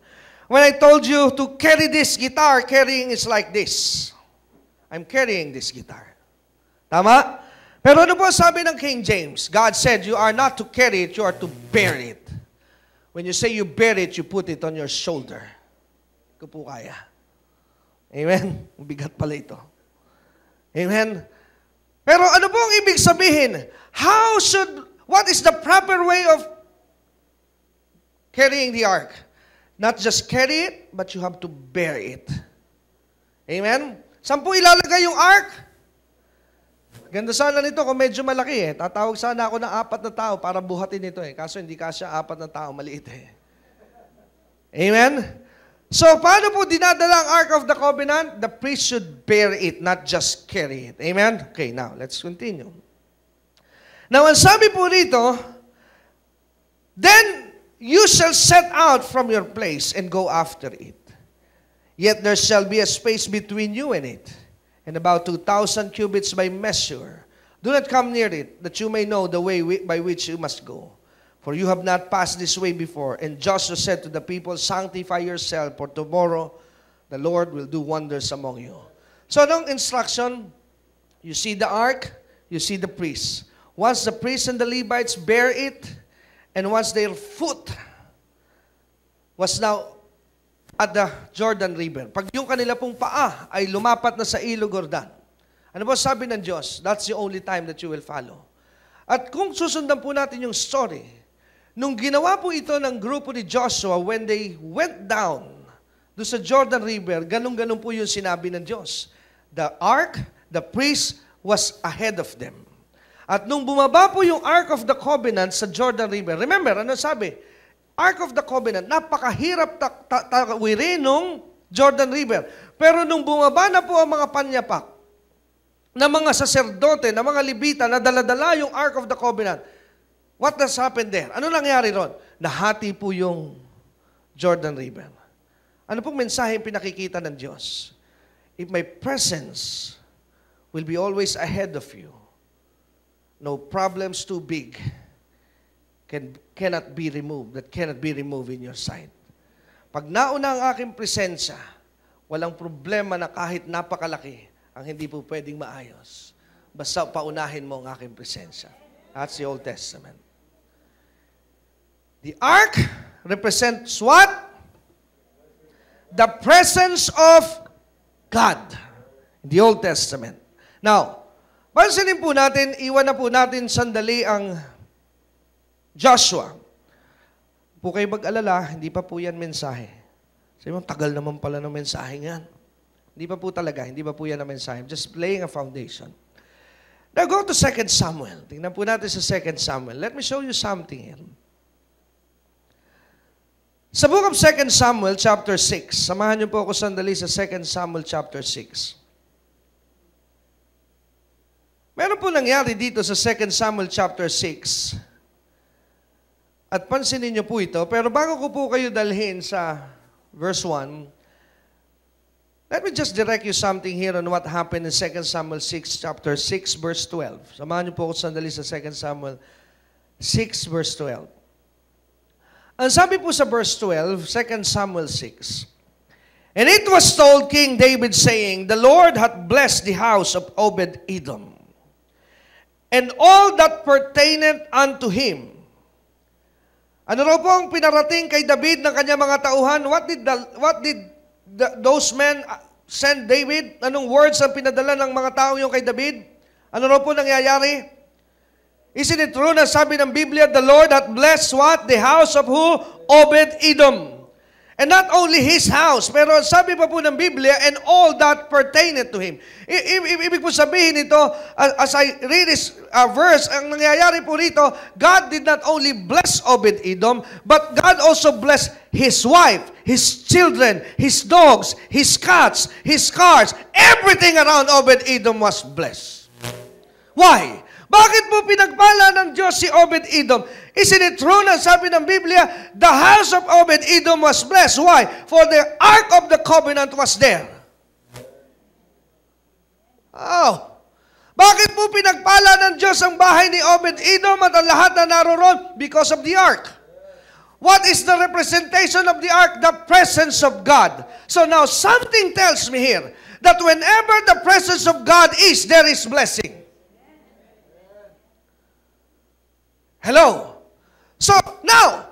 When I told you to carry this guitar, carrying is like this. I'm carrying this guitar. Tama? Pero ano po sabi ng King James? God said, you are not to carry it, you are to bear it. When you say you bear it, you put it on your shoulder. Ito po kaya. Amen? Bigat pala ito. Amen? Pero ano po ang ibig sabihin? What is the proper way of carrying the ark? Not just carry it, but you have to bear it. Amen? Saan po ilalagay yung ark? Ganda sana nito kung medyo malaki eh. Tatawag sana ako ng 4 na tao para buhatin ito eh. Kaso hindi kasya 4 na tao, maliit eh. Amen? So, paano po dinadala ang Ark of the Covenant? The priest should bear it, not just carry it. Amen? Okay, now, let's continue. Now, ang sabi po rito, then you shall set out from your place and go after it. Yet there shall be a space between you and it, and about 2,000 cubits by measure. Do not come near it, that you may know the way by which you must go. For you have not passed this way before. And Joshua said to the people, sanctify yourself, for tomorrow the Lord will do wonders among you. So, anong instruction? You see the ark, you see the priests. Once the priests and the Levites bear it, and once their foot was now at the Jordan River, pag yung kanila pong paa ay lumapat na sa Ilog Jordan, ano ba sabi ng Diyos? That's the only time that you will follow. At kung susundan po natin yung story, nung ginawa po ito ng grupo ni Joshua, when they went down doon sa Jordan River, ganun-ganun po yung sinabi ng Diyos. The ark, the priest, was ahead of them. At nung bumaba po yung Ark of the Covenant sa Jordan River, remember, ano sabi? Ark of the Covenant, napakahirap tawirin nung Jordan River. Pero nung bumaba na po ang mga panyapak, na mga saserdote, na mga Levita, na daladala yung Ark of the Covenant, what has happened there? Ano nangyari ron? Nahati po yung Jordan River. Ano pong mensahe yung pinakikita ng Diyos? If my presence will be always ahead of you, no problems too big cannot be removed, that cannot be removed in your sight. Pag nauna ang aking presensya, walang problema na kahit napakalaki ang hindi po pwedeng maayos. Basta paunahin mo ang aking presensya. That's the Old Testament. The ark represents what? The presence of God in the Old Testament. Now, pansinin po natin, iwan na po natin sandali ang Joshua. Po kayo mag-alala, hindi pa po yan mensahe. Sabi mo, tagal naman pala ng mensahe yan. Hindi pa po talaga, hindi pa po yan ang mensahe. I'm just laying a foundation. Now go to 2 Samuel. Tingnan po natin sa 2 Samuel. Let me show you something here. Sa book of 2 Samuel chapter 6, samahan niyo po ako sandali sa 2 Samuel chapter 6. Meron po nangyari dito sa 2 Samuel chapter 6. At pansinin niyo po ito, pero bago ko po kayo dalhin sa verse 1, let me just direct you something here on what happened in 2 Samuel 6, chapter 6, verse 12. Samahan niyo po ako sandali sa 2 Samuel 6, verse 12. Ang sabi po sa verse 12, 2 Samuel 6, and it was told King David, saying, the Lord hath blessed the house of Obed-Edom, and all that pertaineth unto him. Ano raw po ang pinarating kay David ng kanyang mga tauhan? What did those men send David? Anong words ang pinadala ng mga tao yung kay David? Ano raw po nangyayari? Isn't it true na sabi ng Biblia, the Lord hath blessed what? The house of who? Obed-Edom. And not only his house, pero sabi pa po ng Biblia, and all that pertaineth to him. Ibig po sabihin ito, as I read this verse, ang nangyayari po rito, God did not only bless Obed-Edom, but God also blessed his wife, his children, his dogs, his cats, his cars. Everything around Obed-Edom was blessed. Why? Bakit po pinagpala ng Diyos si Obed-Edom? Isn't it true na sabi ng Biblia, the house of Obed-Edom was blessed. Why? For the Ark of the Covenant was there. Oh. Bakit po pinagpala ng Diyos ang bahay ni Obed-Edom at ang lahat na naroon? Because of the Ark. What is the representation of the Ark? The presence of God. So now, something tells me here that whenever the presence of God is, there is blessing. Hello? So, now,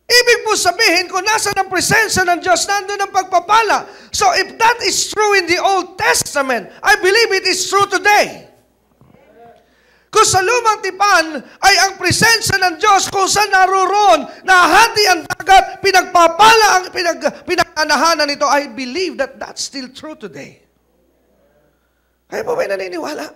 ibig po sabihin, kung nasa ng presensya ng Diyos, nandun ang pagpapala. So, if that is true in the Old Testament, I believe it is true today. Kung sa lumang tipan ay ang presensya ng Diyos, kung saan naroon, nahati ang dagat, pinagpapala ang pinaganahanan nito, I believe that that's still true today. Kaya po ba'y naniniwala?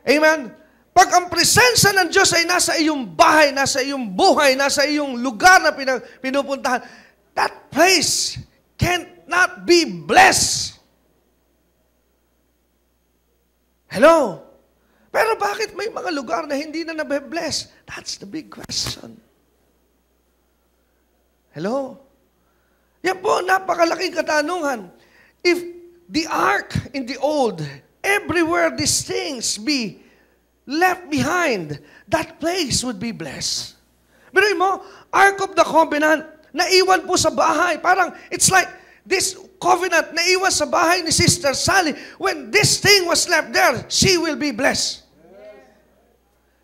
Amen? Pag ang presensya ng Diyos ay nasa iyong bahay, nasa iyong buhay, nasa iyong lugar na pinupuntahan, that place cannot be blessed. Hello? Pero bakit may mga lugar na hindi na nabe-bless? That's the big question. Hello? Yan po, napakalaking katanungan. If the ark in the old, everywhere these things be left behind, that place would be blessed. Pero mo, Ark of the Covenant, naiwan po sa bahay. Parang, it's like, this covenant, naiwan sa bahay ni Sister Sally. When this thing was left there, she will be blessed.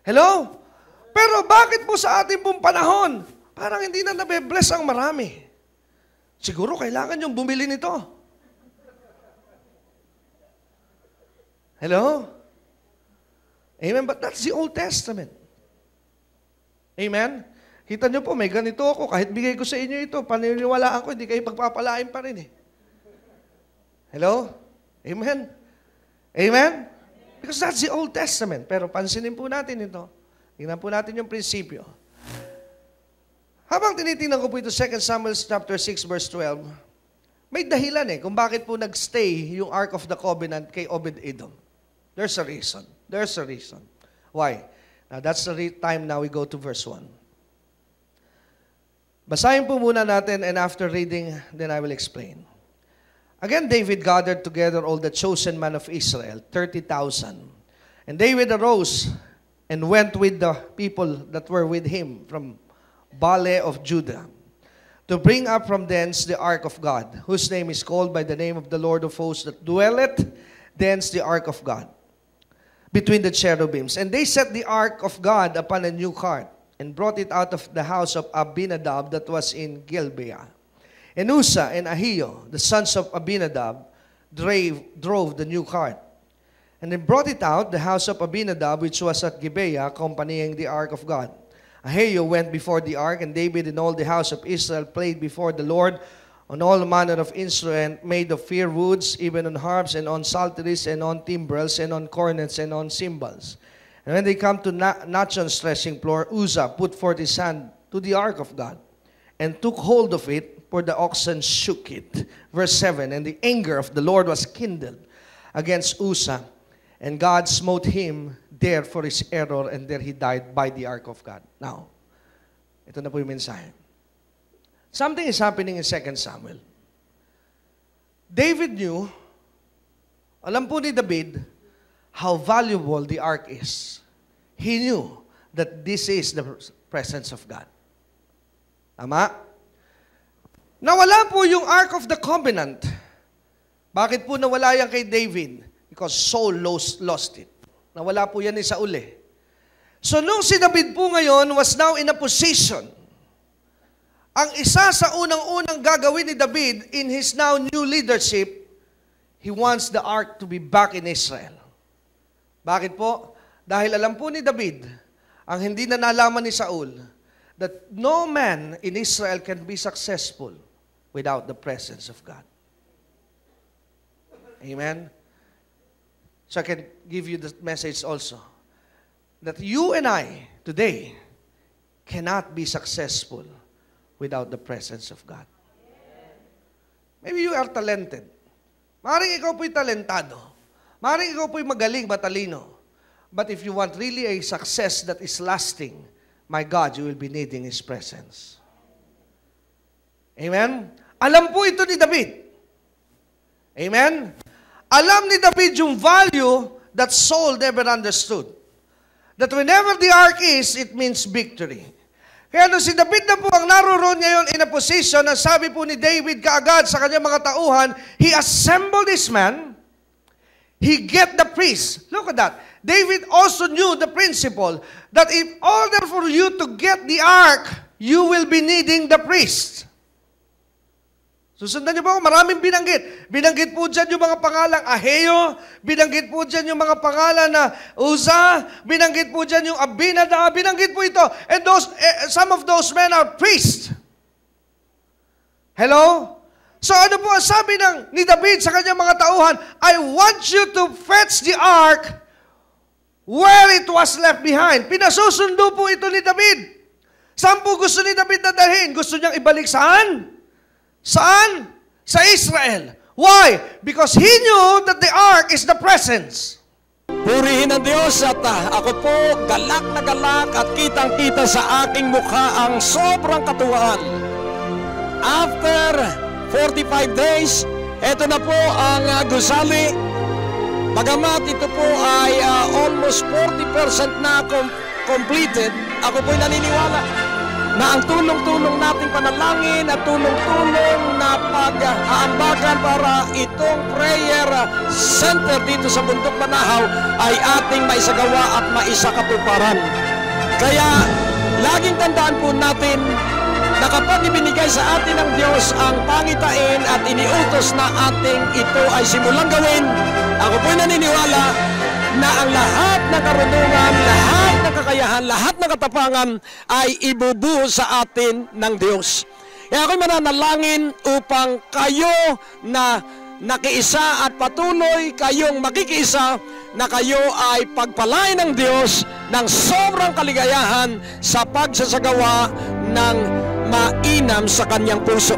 Hello? Pero bakit po sa ating pong panahon, parang hindi na nabe-bless ang marami? Siguro kailangan yung bumili nito. Hello? Amen? But that's the Old Testament. Amen? Kita nyo po, may ganito ako. Kahit bigay ko sa inyo ito, paniniwalaan ko, hindi kayo pagpapalain pa rin eh. Hello? Amen? Amen? Because that's the Old Testament. Pero pansinin po natin ito. Tingnan po natin yung prinsipyo. Habang tinitingnan ko po ito, 2 Samuel chapter 6, verse 12, May dahilan kung bakit po nagstay yung Ark of the Covenant kay Obed-Edom. There's a reason. There's a reason. Why? Now, that's the time now we go to verse 1. Basahin po muna natin, and after reading, then I will explain. Again, David gathered together all the chosen men of Israel, 30,000. And David arose and went with the people that were with him from Baale of Judah, to bring up from thence the ark of God, whose name is called by the name of the Lord of hosts, that dwelleth thence the ark of God, between the cherubims. And they set the ark of God upon a new cart, and brought it out of the house of Abinadab that was in Gibeah. And Uzzah and Ahio, the sons of Abinadab, drove the new cart. And they brought it out, the house of Abinadab, which was at Gibeah, accompanying the ark of God. Ahio went before the ark, and David and all the house of Israel played before the Lord on all manner of instrument made of fir woods, even on harps, and on psalteries, and on timbrels, and on cornets, and on cymbals. And when they come to Nachon's threshing floor, Uzzah put forth his hand to the ark of God, and took hold of it, for the oxen shook it. Verse 7, and the anger of the Lord was kindled against Uzzah, and God smote him there for his error, and there he died by the ark of God. Now, ito na po yung mensahe. Something is happening in 2 Samuel. David knew, alam po ni David, how valuable the ark is. He knew that this is the presence of God. Tama? Nawala po yung Ark of the Covenant. Bakit po nawala yan kay David? Because Saul lost it. Nawala po yan ni Saul eh. So nung si David po ngayon was now in a position, ang isa sa unang-unang gagawin ni David in his now new leadership, he wants the ark to be back in Israel. Bakit po? Dahil alam po ni David, ang hindi na nalaman ni Saul, that no man in Israel can be successful without the presence of God. Amen? So I can give you the message also, that you and I, today, cannot be successful without the presence of God. Maybe you are talented. Maaaring ikaw po'y talentado. Maaaring ikaw po'y magaling, matalino. But if you want really a success that is lasting, my God, you will be needing His presence. Amen? Alam po ito ni David. Amen? Alam ni David yung value that Saul never understood. That whenever the ark is, it means victory. Kaya nung si David na po ang naroon ngayon in a position na sabi po ni David kaagad sa kanyang mga tauhan, he assembled his men, he get the priest. Look at that. David also knew the principle that in order for you to get the ark, you will be needing the priest. Susundan niyo ba? Maraming binanggit. Binanggit po dyan yung mga pangalang Ahio, binanggit po dyan yung mga pangalan na Uzzah, binanggit po dyan yung Abinadab, binanggit po ito. And some of those men are priests. Hello? So ano po ang sabi ni David sa kanyang mga tauhan? I want you to fetch the ark where it was left behind. Pinasusundo po ito ni David. Saan po gusto ni David na dalhin? Gusto niyang ibalik saan? Saan? Sa Israel. Why? Because he knew that the ark is the presence. Purihin ang Diyos at ako po galak na galak at kitang-kita sa aking mukha ang sobrang katuwaan. After 45 days, eto na po ang gusali. Bagamat ito po ay almost 40% na completed, ako po'y naniniwala na ang tulong-tulong nating panalangin at tulong-tulong na pag-aambagan para itong prayer center dito sa Bundok Manahaw ay ating maisagawa at maisakatuparan. Kaya laging tandaan po natin na kapag ibinigay sa atin ng Diyos ang pangitain at iniutos na ating ito ay simulang gawin, ako po'y naniniwala na ang lahat ng karunungan, lahat ng kakayahan, lahat ng katapangan ay ibubuo sa atin ng Diyos. Kaya ako'y mananalangin upang kayo na nakiisa at patuloy kayong makikiisa na kayo ay pagpalain ng Diyos ng sobrang kaligayahan sa pagsasagawa ng mainam sa kanyang puso.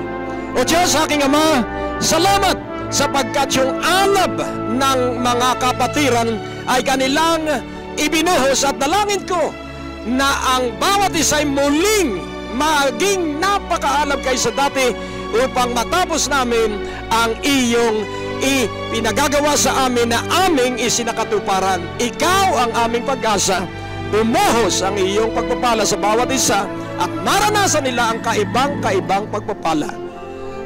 O Diyos, aking Ama, Salamat sapagkat yung alab ng mga kapatiran ay kanilang ibinuhos at dalangin ko na ang bawat isa ay muling maging napakaalab kaysa dati upang matapos namin ang iyong ipinagagawa sa amin na aming isinakatuparan. Ikaw ang aming pag-asa. Bumuhos ang iyong pagpapala sa bawat isa at maranasan nila ang kaibang-kaibang pagpapala.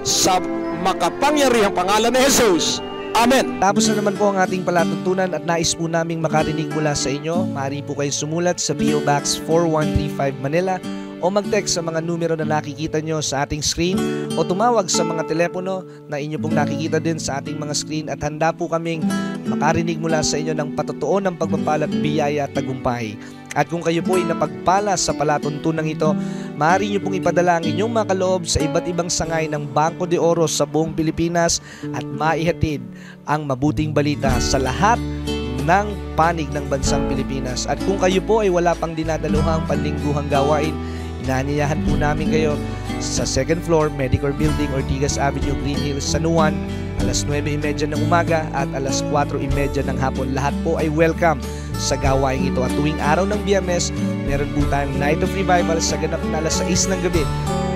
Sa makapangyarihang pangalan ni Jesus. Amen. Tapos na naman po ang ating palatuntunan at nais po naming makarinig mula sa inyo. Maaari po kayong sumulat sa PO Box 4135 Manila o mag-text sa mga numero na nakikita nyo sa ating screen o tumawag sa mga telepono na inyo pong nakikita din sa ating mga screen at handa po kaming makarinig mula sa inyo ng patotoo ng pagpapala at biyaya at tagumpay. At kung kayo po ay napagpala sa palatuntunang ito, maaari nyo pong ipadala ang inyong mga kaloob sa iba't ibang sangay ng Bangko de Oro sa buong Pilipinas at maihatid ang mabuting balita sa lahat ng panig ng bansang Pilipinas. At kung kayo po ay wala pang dinadaluhang panlingguhang gawain, inaanyayahan po namin kayo sa second floor, Medicare Building, Ortigas Avenue, Green Hills, San Juan, alas 9:30 ng umaga at alas 4:30 ng hapon. Lahat po ay welcome sa gawain ito. At tuwing araw ng Biyernes, meron po tayong Night of Revival sa ganap na alas 6 ng gabi.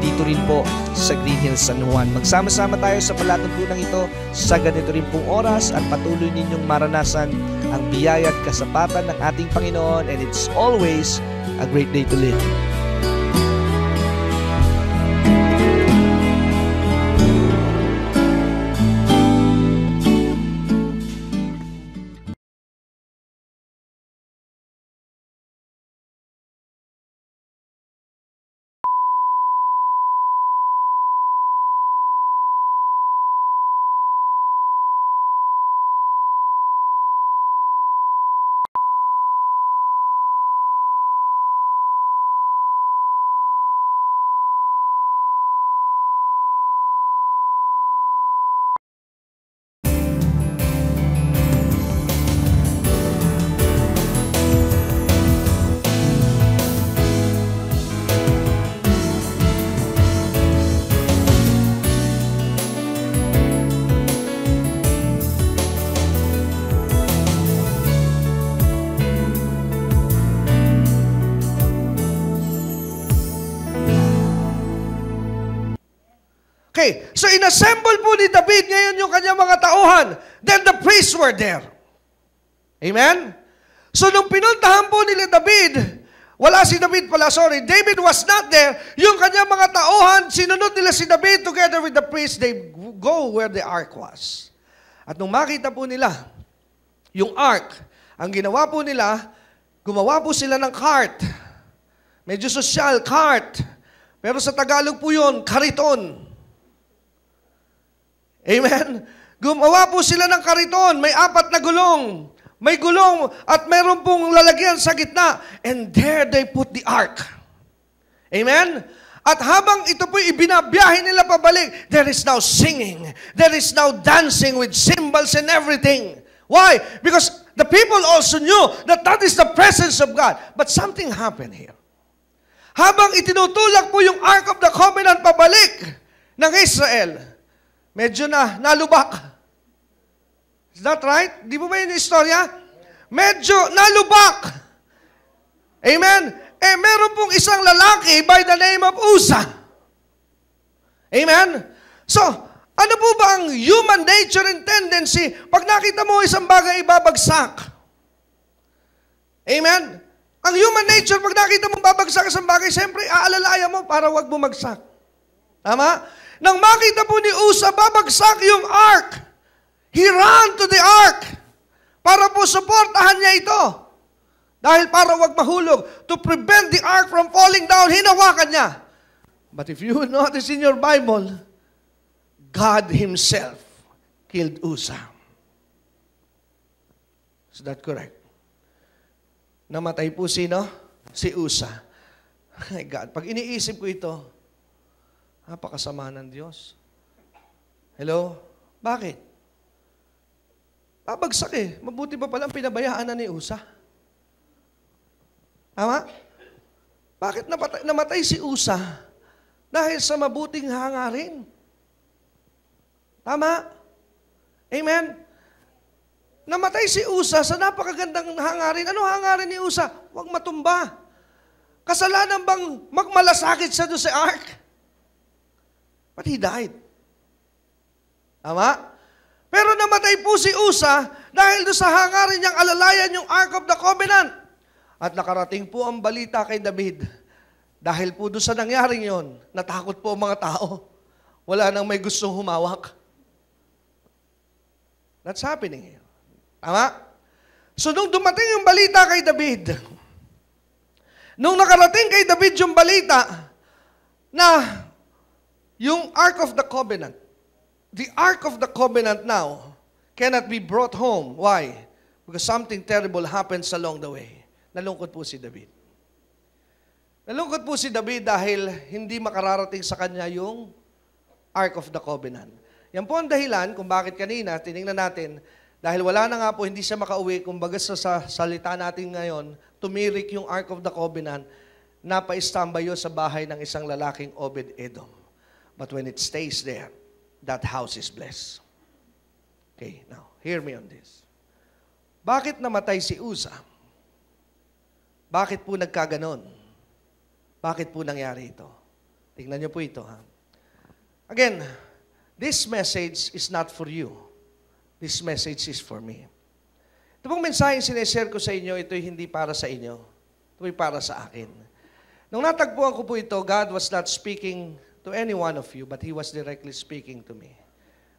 Dito rin po sa Green Hills, San Juan. Magsama-sama tayo sa palatuntunan ito sa ganito rin pong oras at patuloy ninyong maranasan ang biyaya at kasapatan ng ating Panginoon, and it's always a great day to live. Okay, so inassemble po ni David ngayon yung kanyang mga tauhan. Then the priests were there. Amen? So nung pinuntahan po nila David, David was not there. Yung kanyang mga tauhan, sinunod nila si David together with the priests. They go where the ark was. At nung makita po nila yung ark, ang ginawa po nila, gumawa po sila ng cart. Medyo social, cart. Pero sa Tagalog po yun, kariton. Amen? Gumawa po sila ng kariton. May 4 na gulong. May gulong at mayroon pong lalagyan sa gitna. And there they put the ark. Amen? At habang ito po ibinabiyahe nila pabalik, there is now singing. There is now dancing with cymbals and everything. Why? Because the people also knew that that is the presence of God. But something happened here. Habang itinutulak po yung Ark of the Covenant pabalik ng Israel, medyo nalubak. Is that right? Di mo ba yung istorya? Medyo nalubak. Amen? Meron pong isang lalaki by the name of Uzzah. Amen? So, ano po ba ang human nature and tendency pag nakita mo isang bagay ibabagsak? Amen? Ang human nature, pag nakita mo babagsak isang bagay, siyempre aalalayan mo para wag bumagsak. Tama? Nang makita po ni Uzzah, babagsak yung ark. He ran to the ark para po suportahan niya ito. Dahil para wag mahulog, to prevent the ark from falling down, hinawakan niya. But if you notice in your Bible, God Himself killed Uzzah. Is that correct? Namatay po sino? Si Uzzah. My God, pag iniisip ko ito, napakasama ng Diyos. Hello? Bakit? Babagsak eh. Mabuti pa palang pinabayaan na ni Uzzah. Tama? Bakit namatay si Uzzah? Dahil sa mabuting hangarin. Tama? Amen? Namatay si Usa sa napakagandang hangarin. Ano hangarin ni Usa? Huwag matumba. Kasalanan bang magmalasakit siya doon sa ark? But he died. Tama? Pero namatay po si Usa dahil doon sa hangarin niyang alalayan yung Ark of the Covenant. At nakarating po ang balita kay David. Dahil po doon sa nangyaring yon, natakot po ang mga tao. Wala nang may gustong humawak. That's happening here. Tama? So nung dumating yung balita kay David, nung nakarating kay David yung balita na yung Ark of the Covenant, the Ark of the Covenant now cannot be brought home. Why? Because something terrible happens along the way. Nalungkot po si David. Nalungkot po si David dahil hindi makararating sa kanya yung Ark of the Covenant. Yan po ang dahilan kung bakit kanina, tinignan natin, dahil wala na nga po, hindi siya makauwi, kumbaga sa salita natin ngayon, tumirik yung Ark of the Covenant, napa-istambayo sa bahay ng isang lalaking Obed-Edom. But when it stays there, that house is blessed. Okay, now, hear me on this. Bakit namatay si Uza? Bakit po nagkaganon? Bakit po nangyari ito? Tingnan niyo po ito, ha? Again, this message is not for you. This message is for me. Ito pong mensahe sineshare ko sa inyo, ito hindi para sa inyo. Ito ay para sa akin. Nung natagpuan ko po ito, God was not speaking to any one of you, but He was directly speaking to me.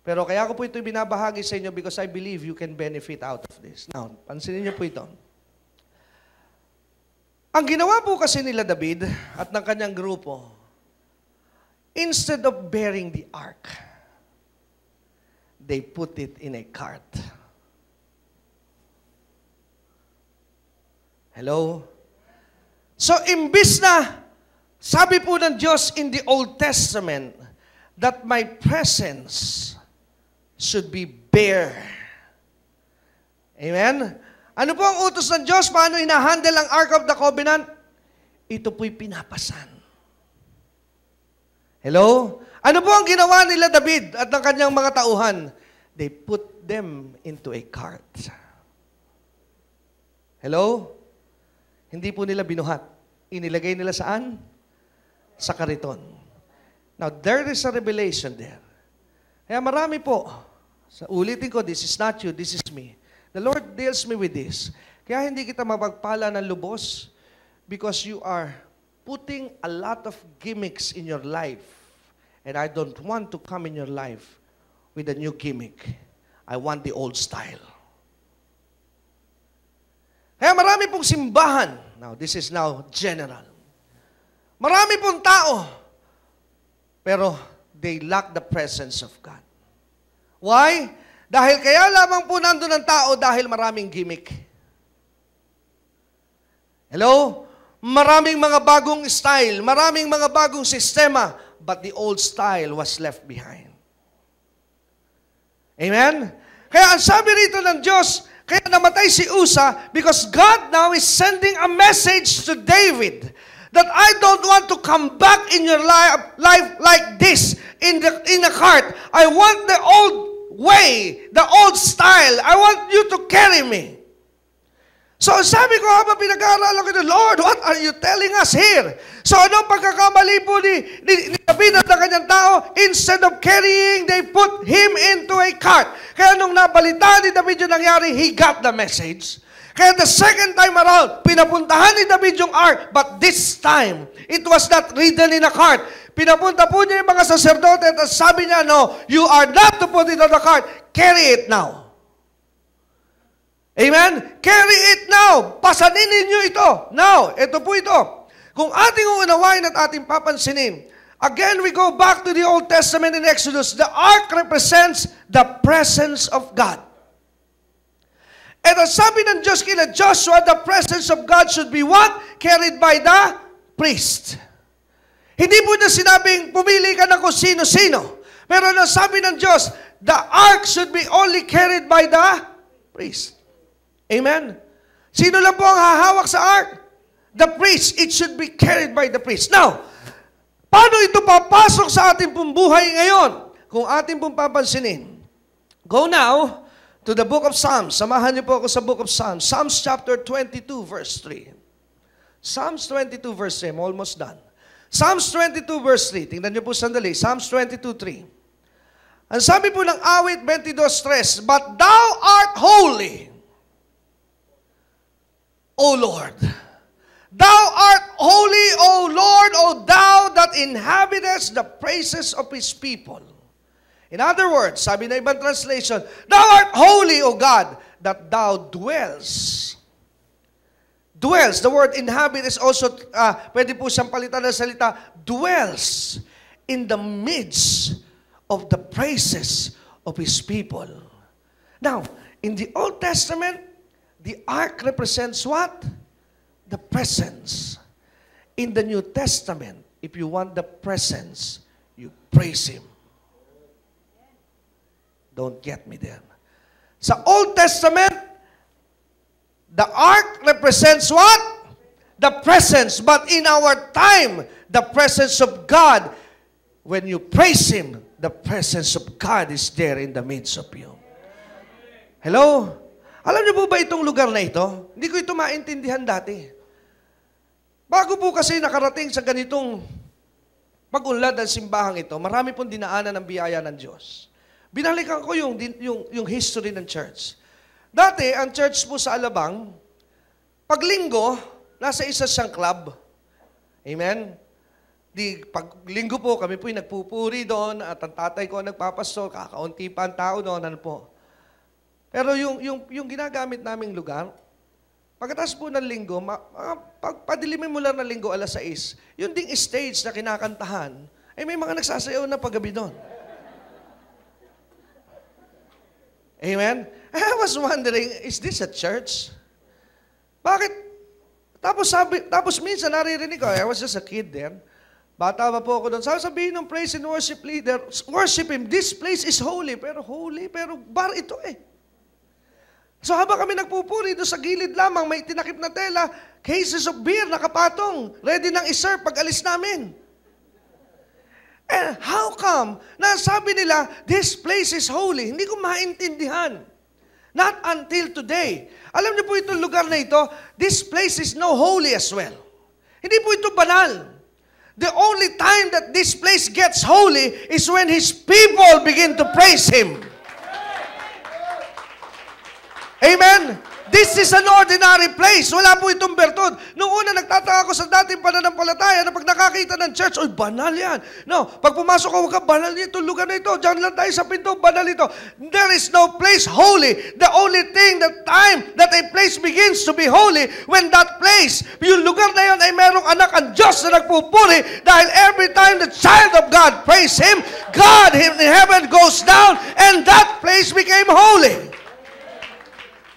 Pero kaya ko po ito binabahagi sa inyo because I believe you can benefit out of this. Now, pansinin niyo po ito. Ang ginawa po kasi nila David at ng kanyang grupo, instead of bearing the ark, they put it in a cart. Hello? So, imbis na, sabi po ng Diyos in the Old Testament, that my presence should be bare. Amen? Ano po ang utos ng Diyos? Paano hinahandle ang Ark of the Covenant? Ito po'y pinapasan. Hello? Ano po ang ginawa nila David at ng kanyang mga tauhan? They put them into a cart. Hello? Hindi po nila binuhat. Inilagay nila saan? Sa kariton. Now, there is a revelation there. Kaya marami po. Ulitin ko, this is not you, this is me. The Lord deals me with this. Kaya hindi kita mapagpala ng lubos because you are putting a lot of gimmicks in your life. And I don't want to come in your life with a new gimmick. I want the old style. Kaya marami pong simbahan. Now, this is now general. Marami pong tao. Pero they lack the presence of God. Why? Dahil kaya lamang po nandun ang tao dahil maraming gimmick. Hello? Maraming mga bagong style, maraming mga bagong sistema, but the old style was left behind. Amen? Kaya ang sabi rito ng Diyos, kaya namatay si Usa because God now is sending a message to David that I don't want to come back in your life like this in a cart. I want the old way, the old style. I want you to carry me. So sabi ko habang pinag-aaralan ko, Lord, what are you telling us here? So anong pagkakamali po ni David at ng kanyang tao? Instead of carrying, they put him into a cart. Kaya nung nabalita ni David yung nangyari, he got the message. Kaya the second time around, pinapuntahan ni David yung ark, but this time, it was not ridden in a cart. Pinapunta po niya yung mga saserdote at sabi niya, no, you are not to put it on the cart. Carry it now. Amen? Carry it now. Pasanin ninyo ito. Now, ito po ito. Kung ating uunawain at ating papansinin, again, we go back to the Old Testament in Exodus. The ark represents the presence of God. At ang sabi ng Diyos kina Joshua, the presence of God should be what? Carried by the priest. Hindi po na sinabing, pumili ka na kung sino-sino. Pero ang sabi ng Diyos, the ark should be only carried by the priest. Amen? Sino lang po ang hahawak sa ark? The priest. It should be carried by the priest. Now, paano ito papasok sa ating pong buhay ngayon? kung atin pong papansinin, go now to the book of Psalms. Samahan niyo po ako sa book of Psalms. Psalms chapter 22, verse 3. Psalms 22, verse 3. I'm almost done. Psalms 22, verse 3. Tingnan niyo po sandali. Psalms 22, 3. Ang sabi po ng awit 22:3, but thou art holy, O Lord. Thou art holy, O Lord, O thou that inhabitest the praises of His people. In other words, sabi na ibang translation, thou art holy, O God, that thou dwells. Dwells, the word inhabit is also, pwede po siyang palitan ng salita, dwells in the midst of the praises of His people. Now, in the Old Testament, the ark represents what? The presence. In the New Testament, if you want the presence, you praise Him. Don't get me there. Sa Old Testament, the ark represents what? The presence. But in our time, the presence of God, when you praise Him, the presence of God is there in the midst of you. Hello? Alam niyo po ba itong lugar na ito? Hindi ko ito maintindihan dati. Bago po kasi nakarating sa ganitong pag-unlad ng simbahang ito, marami pong dinaanan ng biyaya ng Diyos. Binalikan ko yung history ng church. Dati, ang church po sa Alabang, pag linggo, nasa isa siyang club. Amen? Pag linggo po, kami po yung nagpupuri doon, at ang tatay ko nagpapastol, kakaunti pa ang tao doon, ano po. Pero yung ginagamit naming lugar, pagkatapos po ng linggo, pagpadilimin mo lang ng linggo, 6:00, yung ding stage na kinakantahan, ay may mga nagsasayaw na paggabi doon. Amen? I was wondering, is this a church? Bakit? Tapos minsan naririnig ko, I was just a kid then. Bata pa po ako doon. Sabihin ng praise and worship leader, worship Him, this place is holy. Pero bar ito eh. So habang kami nagpupuri doon sa gilid lamang, may tinakip na tela, cases of beer nakapatong, ready nang iserve pag alis namin. And how come na sabi nila, this place is holy? Hindi ko maintindihan. Not until today. Alam niyo po itong lugar na ito, this place is no holy as well. Hindi po ito banal. The only time that this place gets holy is when His people begin to praise Him. Amen? This is an ordinary place. Wala po itong bertud. Noong una, nagtataka ako sa dating pananampalataya na pag nakakita ng church, oy, banal yan. No, pag pumasok ko, wag ka, banal nito, lugar na ito. Diyan lang tayo sa pinto, banal ito. There is no place holy. The only thing, the time that a place begins to be holy, when that place, yung lugar na yun ay merong anak ang Diyos na nagpupuri dahil every time the child of God praise Him, God in heaven goes down and that place became holy.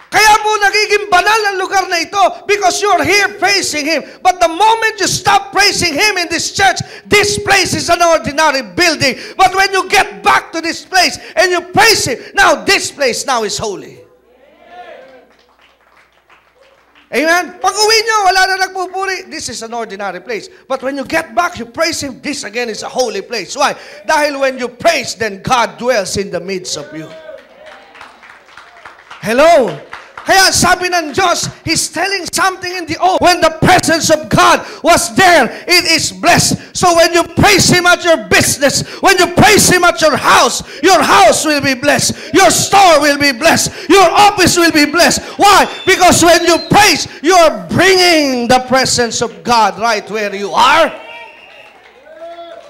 Kaya po nagiging banal ang lugar na ito because you're here praising Him. But the moment you stop praising Him in this church, this place is an ordinary building. But when you get back to this place and you praise Him, now this place now is holy. Amen? Pag uwi nyo, wala na nagpupuri, this is an ordinary place. But when you get back, you praise Him, this again is a holy place. Why? Dahil when you praise, then God dwells in the midst of you. Hello? Kaya sabi ng Diyos, He's telling something in the old. When the presence of God was there, it is blessed. So when you praise Him at your business, when you praise Him at your house will be blessed. Your store will be blessed. Your office will be blessed. Why? Because when you praise, you're bringing the presence of God right where you are.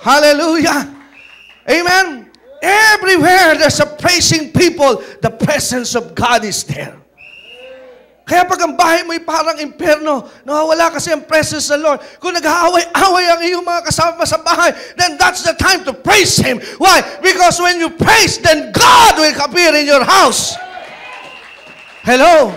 Hallelujah. Amen. Everywhere there's a praising people, the presence of God is there. Kaya pag ang bahay mo'y parang impyerno, nawawala kasi ang presence ng Lord. Kung nag-aaway-away ang iyong mga kasama sa bahay, then that's the time to praise Him. Why? Because when you praise, then God will appear in your house. Hello?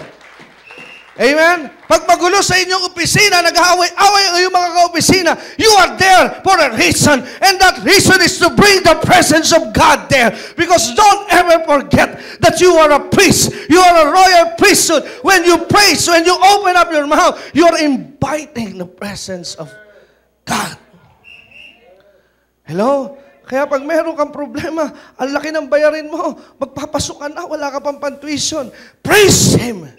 Amen? Pag magulo sa inyong opisina, nag-aaway-away ang iyong mga ka-opisina, you are there for a reason. And that reason is to bring the presence of God there. Because don't ever forget that you are a priest. You are a royal priesthood. When you praise, when you open up your mouth, you are inviting the presence of God. Hello? Kaya pag meron kang problema, ang laki ng bayarin mo, magpapasok ka na, wala ka pang pantuition. Praise Him.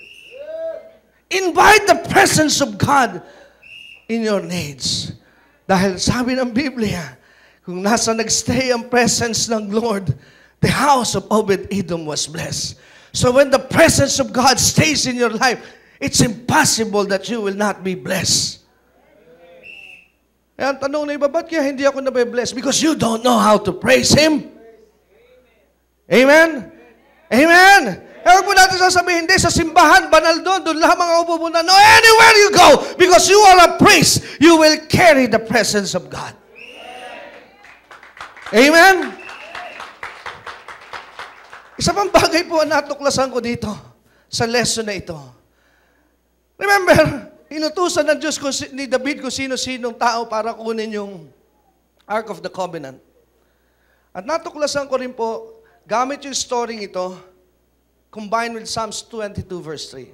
Invite the presence of God in your needs. Dahil sabi ng Biblia, kung nasa nagstay ang presence ng Lord, the house of Obed-Edom was blessed. So when the presence of God stays in your life, it's impossible that you will not be blessed. Kaya ang tanong na iba, ba't kaya hindi ako nabe-bless? Because you don't know how to praise Him. Amen? Amen? Huwag mo natin sasabihin, hindi, sa simbahan, banal doon lamang ako pupunta. No, anywhere you go, because you are a priest, you will carry the presence of God. Amen? Isa pang bagay po ang natuklasan ko dito sa lesson na ito. Remember, inutusan ng Diyos ni David kung sino-sinong tao para kunin yung Ark of the Covenant. At natuklasan ko rin po, gamit yung story ito, combined with Psalms 22 verse 3,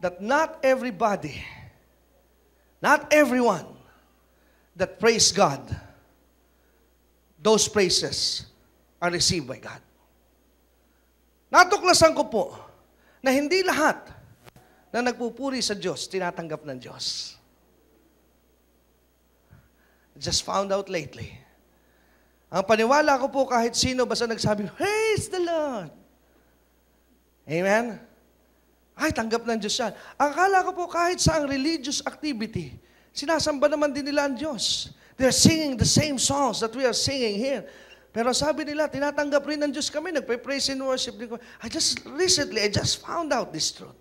that not everybody, not everyone that praise God, those praises are received by God. Natuklasan ko po na hindi lahat na nagpupuri sa Diyos, tinatanggap ng Diyos. Just found out lately. Ang paniwala ko po kahit sino basta nagsabi, praise the Lord. Amen? Ay, tanggap ng Diyos yan. Akala ko po kahit sa ang religious activity, sinasamba naman din nila ang Diyos. They're singing the same songs that we are singing here. Pero sabi nila, tinatanggap rin ng Diyos kami, nagpe-praise and worship din ko. I just found out this truth.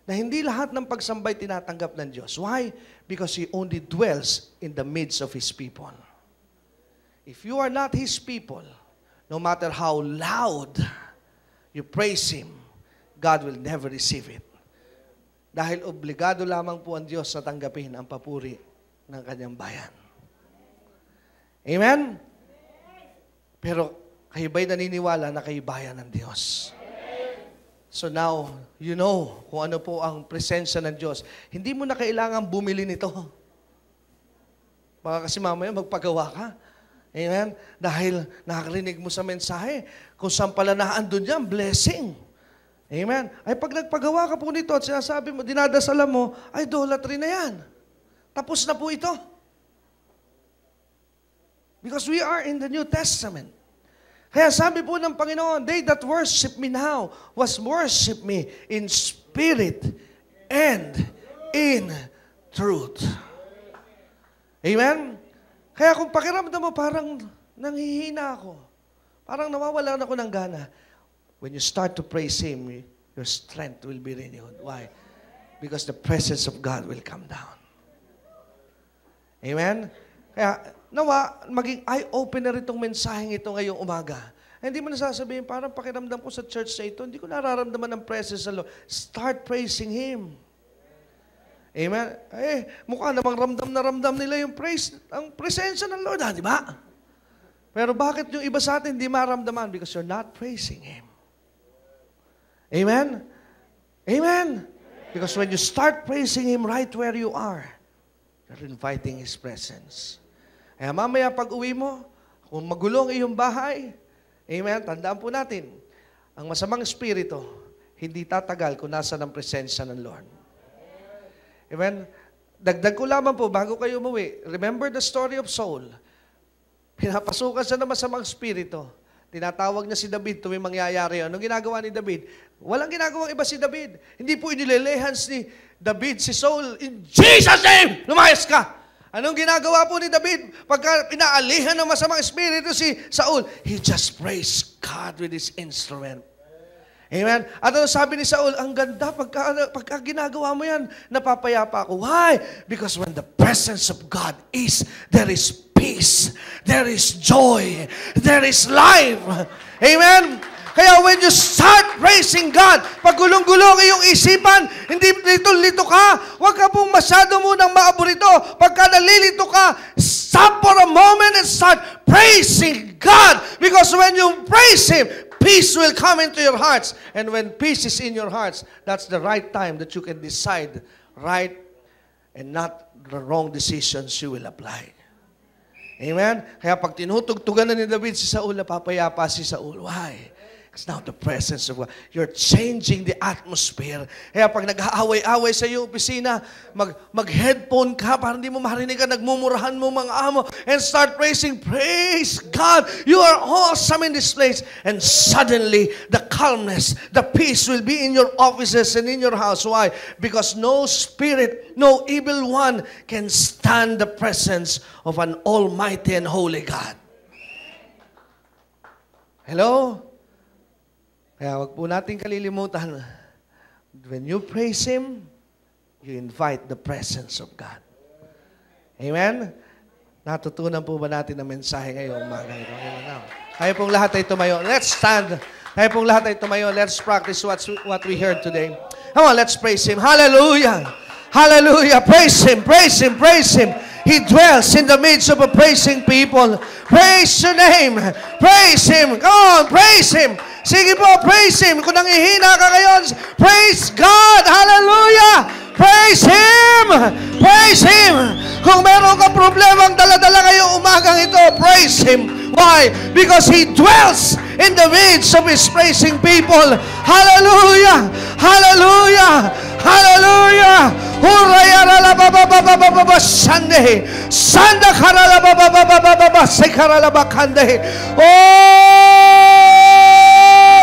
Na hindi lahat ng pagsambay tinatanggap ng Diyos. Why? Because He only dwells in the midst of His people. If you are not His people, no matter how loud you praise Him, God will never receive it. Dahil obligado lamang po ang Diyos sa tanggapin ang papuri ng Kanyang bayan. Amen? Pero kayo ba'y naniniwala na kayo bayan ng Diyos? So now, you know kung ano po ang presensya ng Diyos. Hindi mo na kailangan bumili nito. Baka kasi mamaya magpagawa ka. Amen? Dahil nakakarinig mo sa mensahe, kung saan pala naandun yan, blessing. Amen? Ay pag nagpagawa ka po nito at sinasabi mo, dinadasalan mo, ay idolatry na yan. Tapos na po ito. Because we are in the New Testament. Kaya sabi po ng Panginoon, they that worship me now was worship me in spirit and in truth. Amen? Kaya kung pakiramdam mo, parang nanghihina ako. Parang nawawalan ako ng gana. When you start to praise Him, your strength will be renewed. Why? Because the presence of God will come down. Amen? Kaya, nawa, maging eye-opener itong mensaheng ito ngayong umaga. Hindi mo nasasabihin, parang pakiramdam ko sa church na ito, hindi ko nararamdaman ng presence ng Lord. Start praising Him. Amen? Mukha namang ramdam nila yung praise, ang presensya ng Lord, di ba? Pero bakit yung iba sa atin hindi maramdaman? Because you're not praising Him. Amen? Amen? Because when you start praising Him right where you are, you're inviting His presence. Kaya mamaya pag uwi mo, kung magulong iyong bahay, amen, tandaan po natin, ang masamang espiritu, hindi tatagal kung nasa ng presensya ng Lord. Amen? Dagdag ko lamang po, bago kayo umuwi, remember the story of Saul. Pinapasukan siya ng masamang espiritu. Tinatawag niya si David tuwing mangyayari. Anong ginagawa ni David? Walang ginagawang iba si David. Hindi po inilelehans ni David si Saul, in Jesus' name, lumayas ka! Anong ginagawa po ni David? Pagka pinaalihan ng masamang espiritu si Saul, he just praised God with his instrument. Amen? At ano sabi ni Saul, ang ganda, pagka ginagawa mo yan, napapayapa ako. Why? Because when the presence of God is, there is peace, there is joy, there is life. Amen? Kaya when you start praising God, pag gulong-gulong iyong isipan, hindi lito-lito ka, huwag ka pong masyado munang maaburito. Pagka nalilito ka, stop for a moment and start praising God. Because when you praise Him, peace will come into your hearts. And when peace is in your hearts, that's the right time that you can decide right and not the wrong decisions you will apply. Amen? Kaya pag tinutugtugan na ni David si Saul, napapayapa si Saul. Why? It's now the presence of God. You're changing the atmosphere. Kaya pag nag-aaway-away sa iyong opisina, mag-headphone ka para hindi mo marinig ka, nagmumurahan mo mga amo, and start praising. Praise God! You are awesome in this place. And suddenly, the calmness, the peace will be in your offices and in your house. Why? Because no spirit, no evil one can stand the presence of an almighty and holy God. Hello? Kaya wag po natin kalilimutan, when you praise Him, you invite the presence of God. Amen? Natutunan po ba natin ang mensahe ngayong umaga ito? Tayo pong lahat ay tumayo. Let's stand. Tayo pong lahat ay tumayo. Let's practice what we heard today. Come on, let's praise Him. Hallelujah! Hallelujah! Praise Him! Praise Him! Praise Him! He dwells in the midst of a praising people. Praise your name! Praise Him! Come on, praise Him! Sige po, praise Him. Kung nangihina ka ngayon, praise God! Hallelujah! Praise Him! Praise Him! Kung meron kang problemang dala-dala ngayong umagang ito, praise Him. Why? Because He dwells in the midst of His praising people. Hallelujah! Hallelujah! Hallelujah! Hurayarala babababababa Sunday. Sanda karala babababababa sekarala bakande. Oh,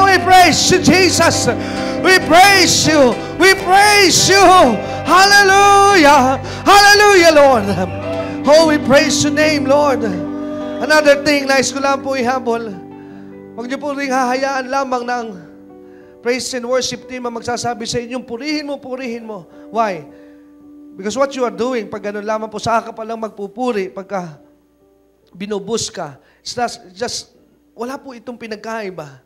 we praise you, Jesus. We praise you. We praise you. Hallelujah. Hallelujah, Lord. Oh, we praise your name, Lord. Another thing, nais ko lang po ihabol. Huwag niyo po rin hahayaan lamang ng praise and worship team ang magsasabi sa inyong purihin mo, purihin mo. Why? Because what you are doing, pag gano'n lamang po, saka ka palang magpupuri, pagka binubus ka, it's just, wala po itong pinagkaiba.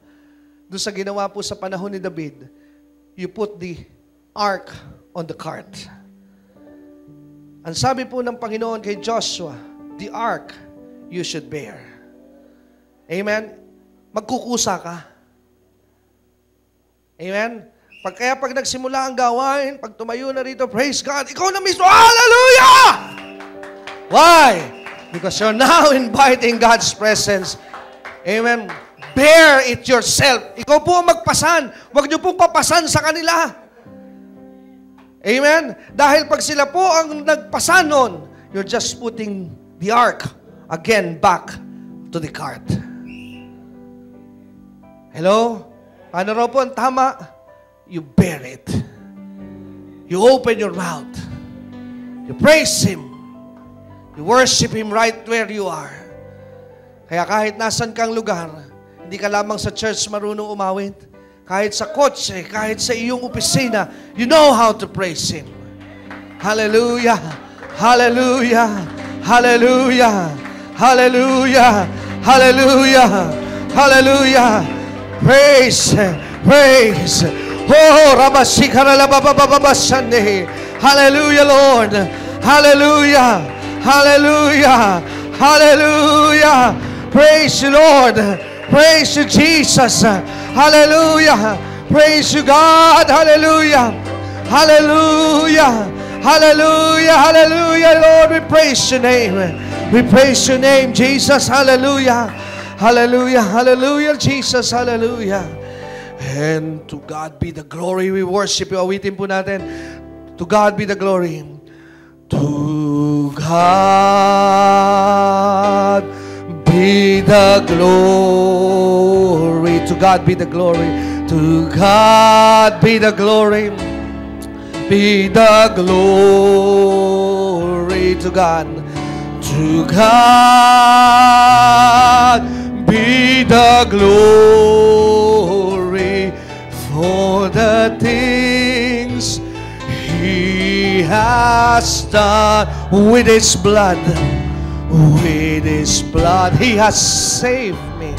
Doon sa ginawa po sa panahon ni David, you put the ark on the cart. Ang sabi po ng Panginoon kay Joshua, the ark you should bear. Amen? Magkukusa ka. Amen? Kaya pag nagsimula ang gawain, pag tumayo na rito, praise God, ikaw na mismo, hallelujah! Why? Because you're now inviting God's presence. Amen? Bear it yourself. Ikaw po ang magpasan. Huwag niyo pong papasan sa kanila. Amen? Dahil pag sila po ang nagpasan nun, you're just putting the ark again back to the cart. Hello? Paano raw po ang tama? You bear it. You open your mouth. You praise Him. You worship Him right where you are. Kaya kahit nasan kang lugar, hindi ka lamang sa church marunong umawit. Kahit sa kotse, kahit sa iyong opisina, you know how to praise Him. Hallelujah! Hallelujah! Hallelujah! Hallelujah! Hallelujah! Hallelujah! Praise! Praise! Oh, Rabasikaralababababasande. Hallelujah, Lord. Hallelujah. Hallelujah. Hallelujah. Praise you, Lord. Praise you, Jesus. Hallelujah. Praise you, God. Hallelujah. Hallelujah. Hallelujah. Hallelujah, Lord. We praise your name. We praise your name, Jesus. Hallelujah. Hallelujah. Hallelujah, Jesus. Hallelujah. And to God be the glory. We worship you. Awitin po natin. To God be the glory. To God be the glory. To God be the glory. To God be the glory. Be the glory to God. To God be the glory for the things He has done with His blood. With His blood He has saved me.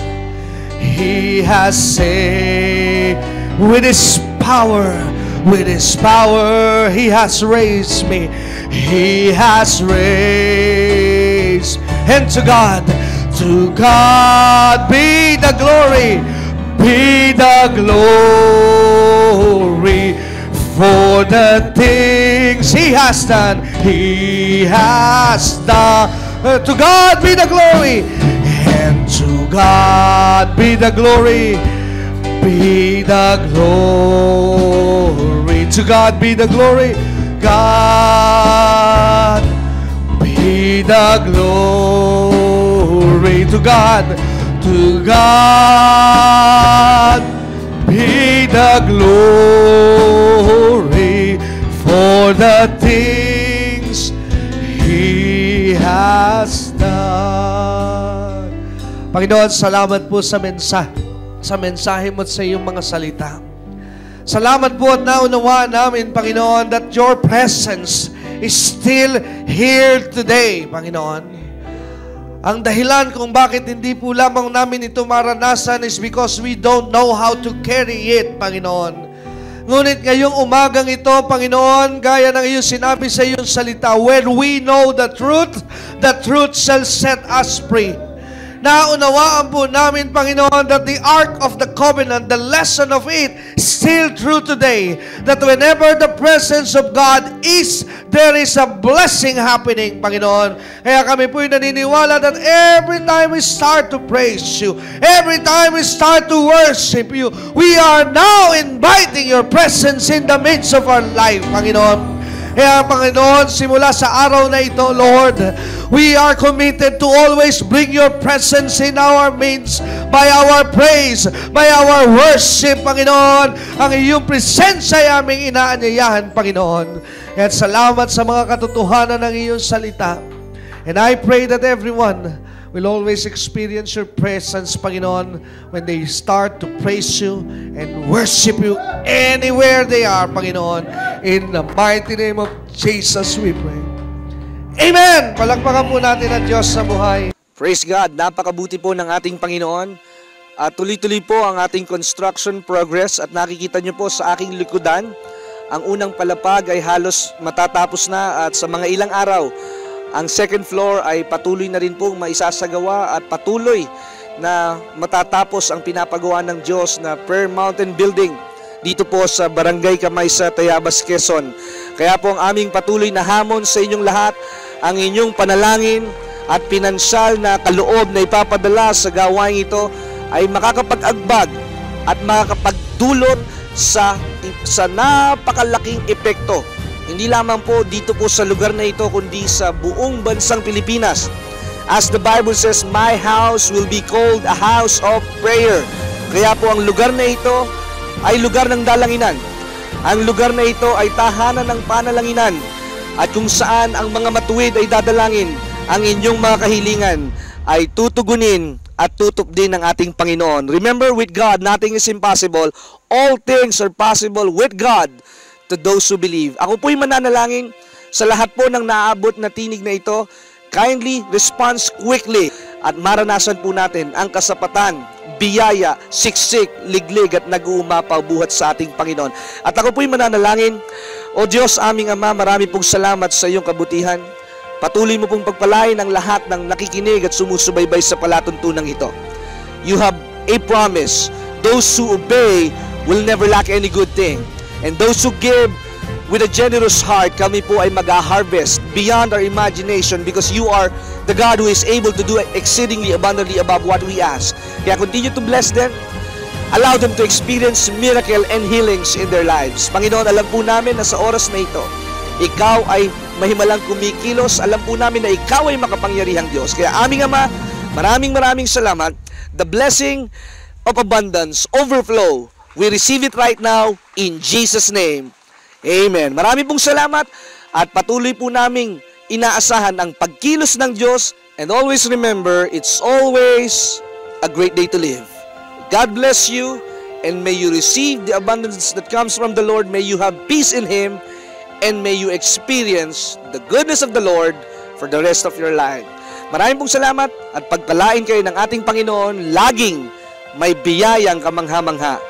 He has saved. With His power, with His power He has raised me. He has raised. And to God be the glory. Be the glory for the things He has done. He has done To God be the glory. And to God be the glory. Be the glory. To God be the glory. God be the glory. To God be the glory for the things He has done. Panginoon, salamat po sa mensahe mo at sa iyong mga salita. Salamat po at naunawaan namin, Panginoon, that your presence is still here today, Panginoon. Ang dahilan kung bakit hindi po lamang namin ito maranasan is because we don't know how to carry it, Panginoon. Ngunit ngayong umagang ito, Panginoon, gaya ng iyong sinabi sa iyong salita, when we know the truth shall set us free. Naunawaan po namin, Panginoon, that the Ark of the Covenant, the lesson of it, is still true today. That whenever the presence of God is, there is a blessing happening, Panginoon. Kaya kami po'y naniniwala that every time we start to praise you, every time we start to worship you, we are now inviting your presence in the midst of our life, Panginoon. Kaya, Panginoon, simula sa araw na ito, Lord, we are committed to always bring your presence in our midst by our praise, by our worship, Panginoon. Ang iyong presensya ay aming inaanyayahan, Panginoon. At salamat sa mga katotohanan ng iyong salita. And I pray that everyone will always experience your presence, Panginoon, when they start to praise you and worship you anywhere they are, Panginoon. In the mighty name of Jesus we pray. Amen! Palakpakan po natin ang Diyos sa buhay. Praise God! Napakabuti po ng ating Panginoon. At tuloy-tuloy po ang ating construction progress at nakikita nyo po sa aking likodan, ang unang palapag ay halos matatapos na at sa mga ilang araw, ang second floor ay patuloy na rin pong maisasagawa at patuloy na matatapos ang pinapagawa ng Diyos na Prayer Mountain Building dito po sa Barangay Kamaysa, Tayabas, Quezon. Kaya po ang aming patuloy na hamon sa inyong lahat, ang inyong panalangin at pinansyal na kaloob na ipapadala sa gawain ito ay makakapag-agbag at makakapagdulot sa napakalaking epekto. Hindi lamang po dito po sa lugar na ito, kundi sa buong bansang Pilipinas. As the Bible says, my house will be called a house of prayer. Kaya po ang lugar na ito ay lugar ng dalanginan. Ang lugar na ito ay tahanan ng panalanginan. At kung saan ang mga matuwid ay dadalangin, ang inyong mga kahilingan ay tutugunin at tutup din ng ating Panginoon. Remember, with God, nothing is impossible. All things are possible with God to those who believe. Ako po'y mananalangin sa lahat po ng naaabot na tinig na ito. Kindly response quickly at maranasan po natin ang kasapatan, biyaya, siksik, liglig at nag-uumapaw buhat sa ating Panginoon. At ako po'y mananalangin, O Diyos aming Ama, marami pong salamat sa iyong kabutihan. Patuloy mo pong pagpalain ang lahat ng nakikinig at sumusubaybay sa palatuntunang ito. You have a promise. Those who obey will never lack any good thing. And those who give with a generous heart, kami po ay mag-harvest beyond our imagination because you are the God who is able to do exceedingly abundantly above what we ask. Kaya continue to bless them. Allow them to experience miracle and healings in their lives. Panginoon, alam po namin na sa oras na ito, ikaw ay mahimalang kumikilos. Alam po namin na ikaw ay makapangyarihang Diyos. Kaya aming Ama, maraming salamat. The blessing of abundance, overflow, we receive it right now in Jesus' name. Amen. Maraming pong salamat at patuloy po naming inaasahan ang pagkilos ng Diyos, and always remember, it's always a great day to live. God bless you, and may you receive the abundance that comes from the Lord. May you have peace in Him, and may you experience the goodness of the Lord for the rest of your life. Maraming pong salamat at pagpalain kayo ng ating Panginoon. Laging may biyayang kamangha-mangha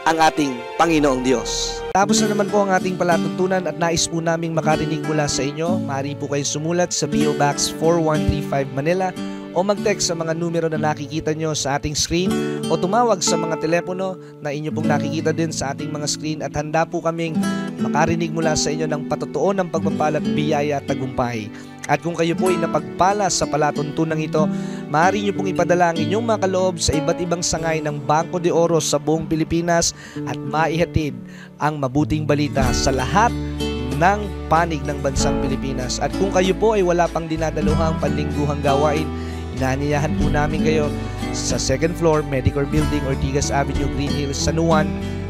ang ating Panginoong Diyos. Tapos na naman po ang ating palatuntunan at nais po naming makarinig mula sa inyo. Maaari po kayo sumulat sa PO Box 4135 Manila o mag-text sa mga numero na nakikita nyo sa ating screen o tumawag sa mga telepono na inyo pong nakikita din sa ating mga screen, at handa po kaming makarinig mula sa inyo ng patotoo ng pagpapala at biyaya at tagumpay. At kung kayo po ay napagpala sa palatuntunang ito, maaari nyo pong ipadala ang inyong mga kaloob sa iba't ibang sangay ng Bangko de Oro sa buong Pilipinas at maihatid ang mabuting balita sa lahat ng panig ng bansang Pilipinas. At kung kayo po ay wala pang dinadaluhang panlingguhang gawain, inaanyayahan po namin kayo sa 2nd floor, Medicor Building, Ortigas Avenue, Green Hills, San Juan,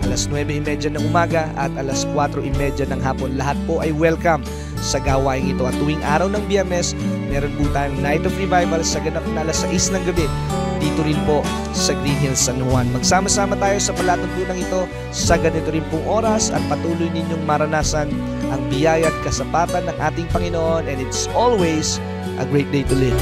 alas 9:30 ng umaga at alas 4:30 ng hapon. Lahat po ay welcome sa gawain ito. At tuwing araw ng Biyernes, meron po tayong Night of Revival sa ganap na alas 6 ng gabi dito rin po sa Green Hills, San Juan. Magsama-sama tayo sa palatuntunang ito sa ganito rin pong oras at patuloy ninyong maranasan ang biyaya at kasapatan ng ating Panginoon, and it's always a great day to live.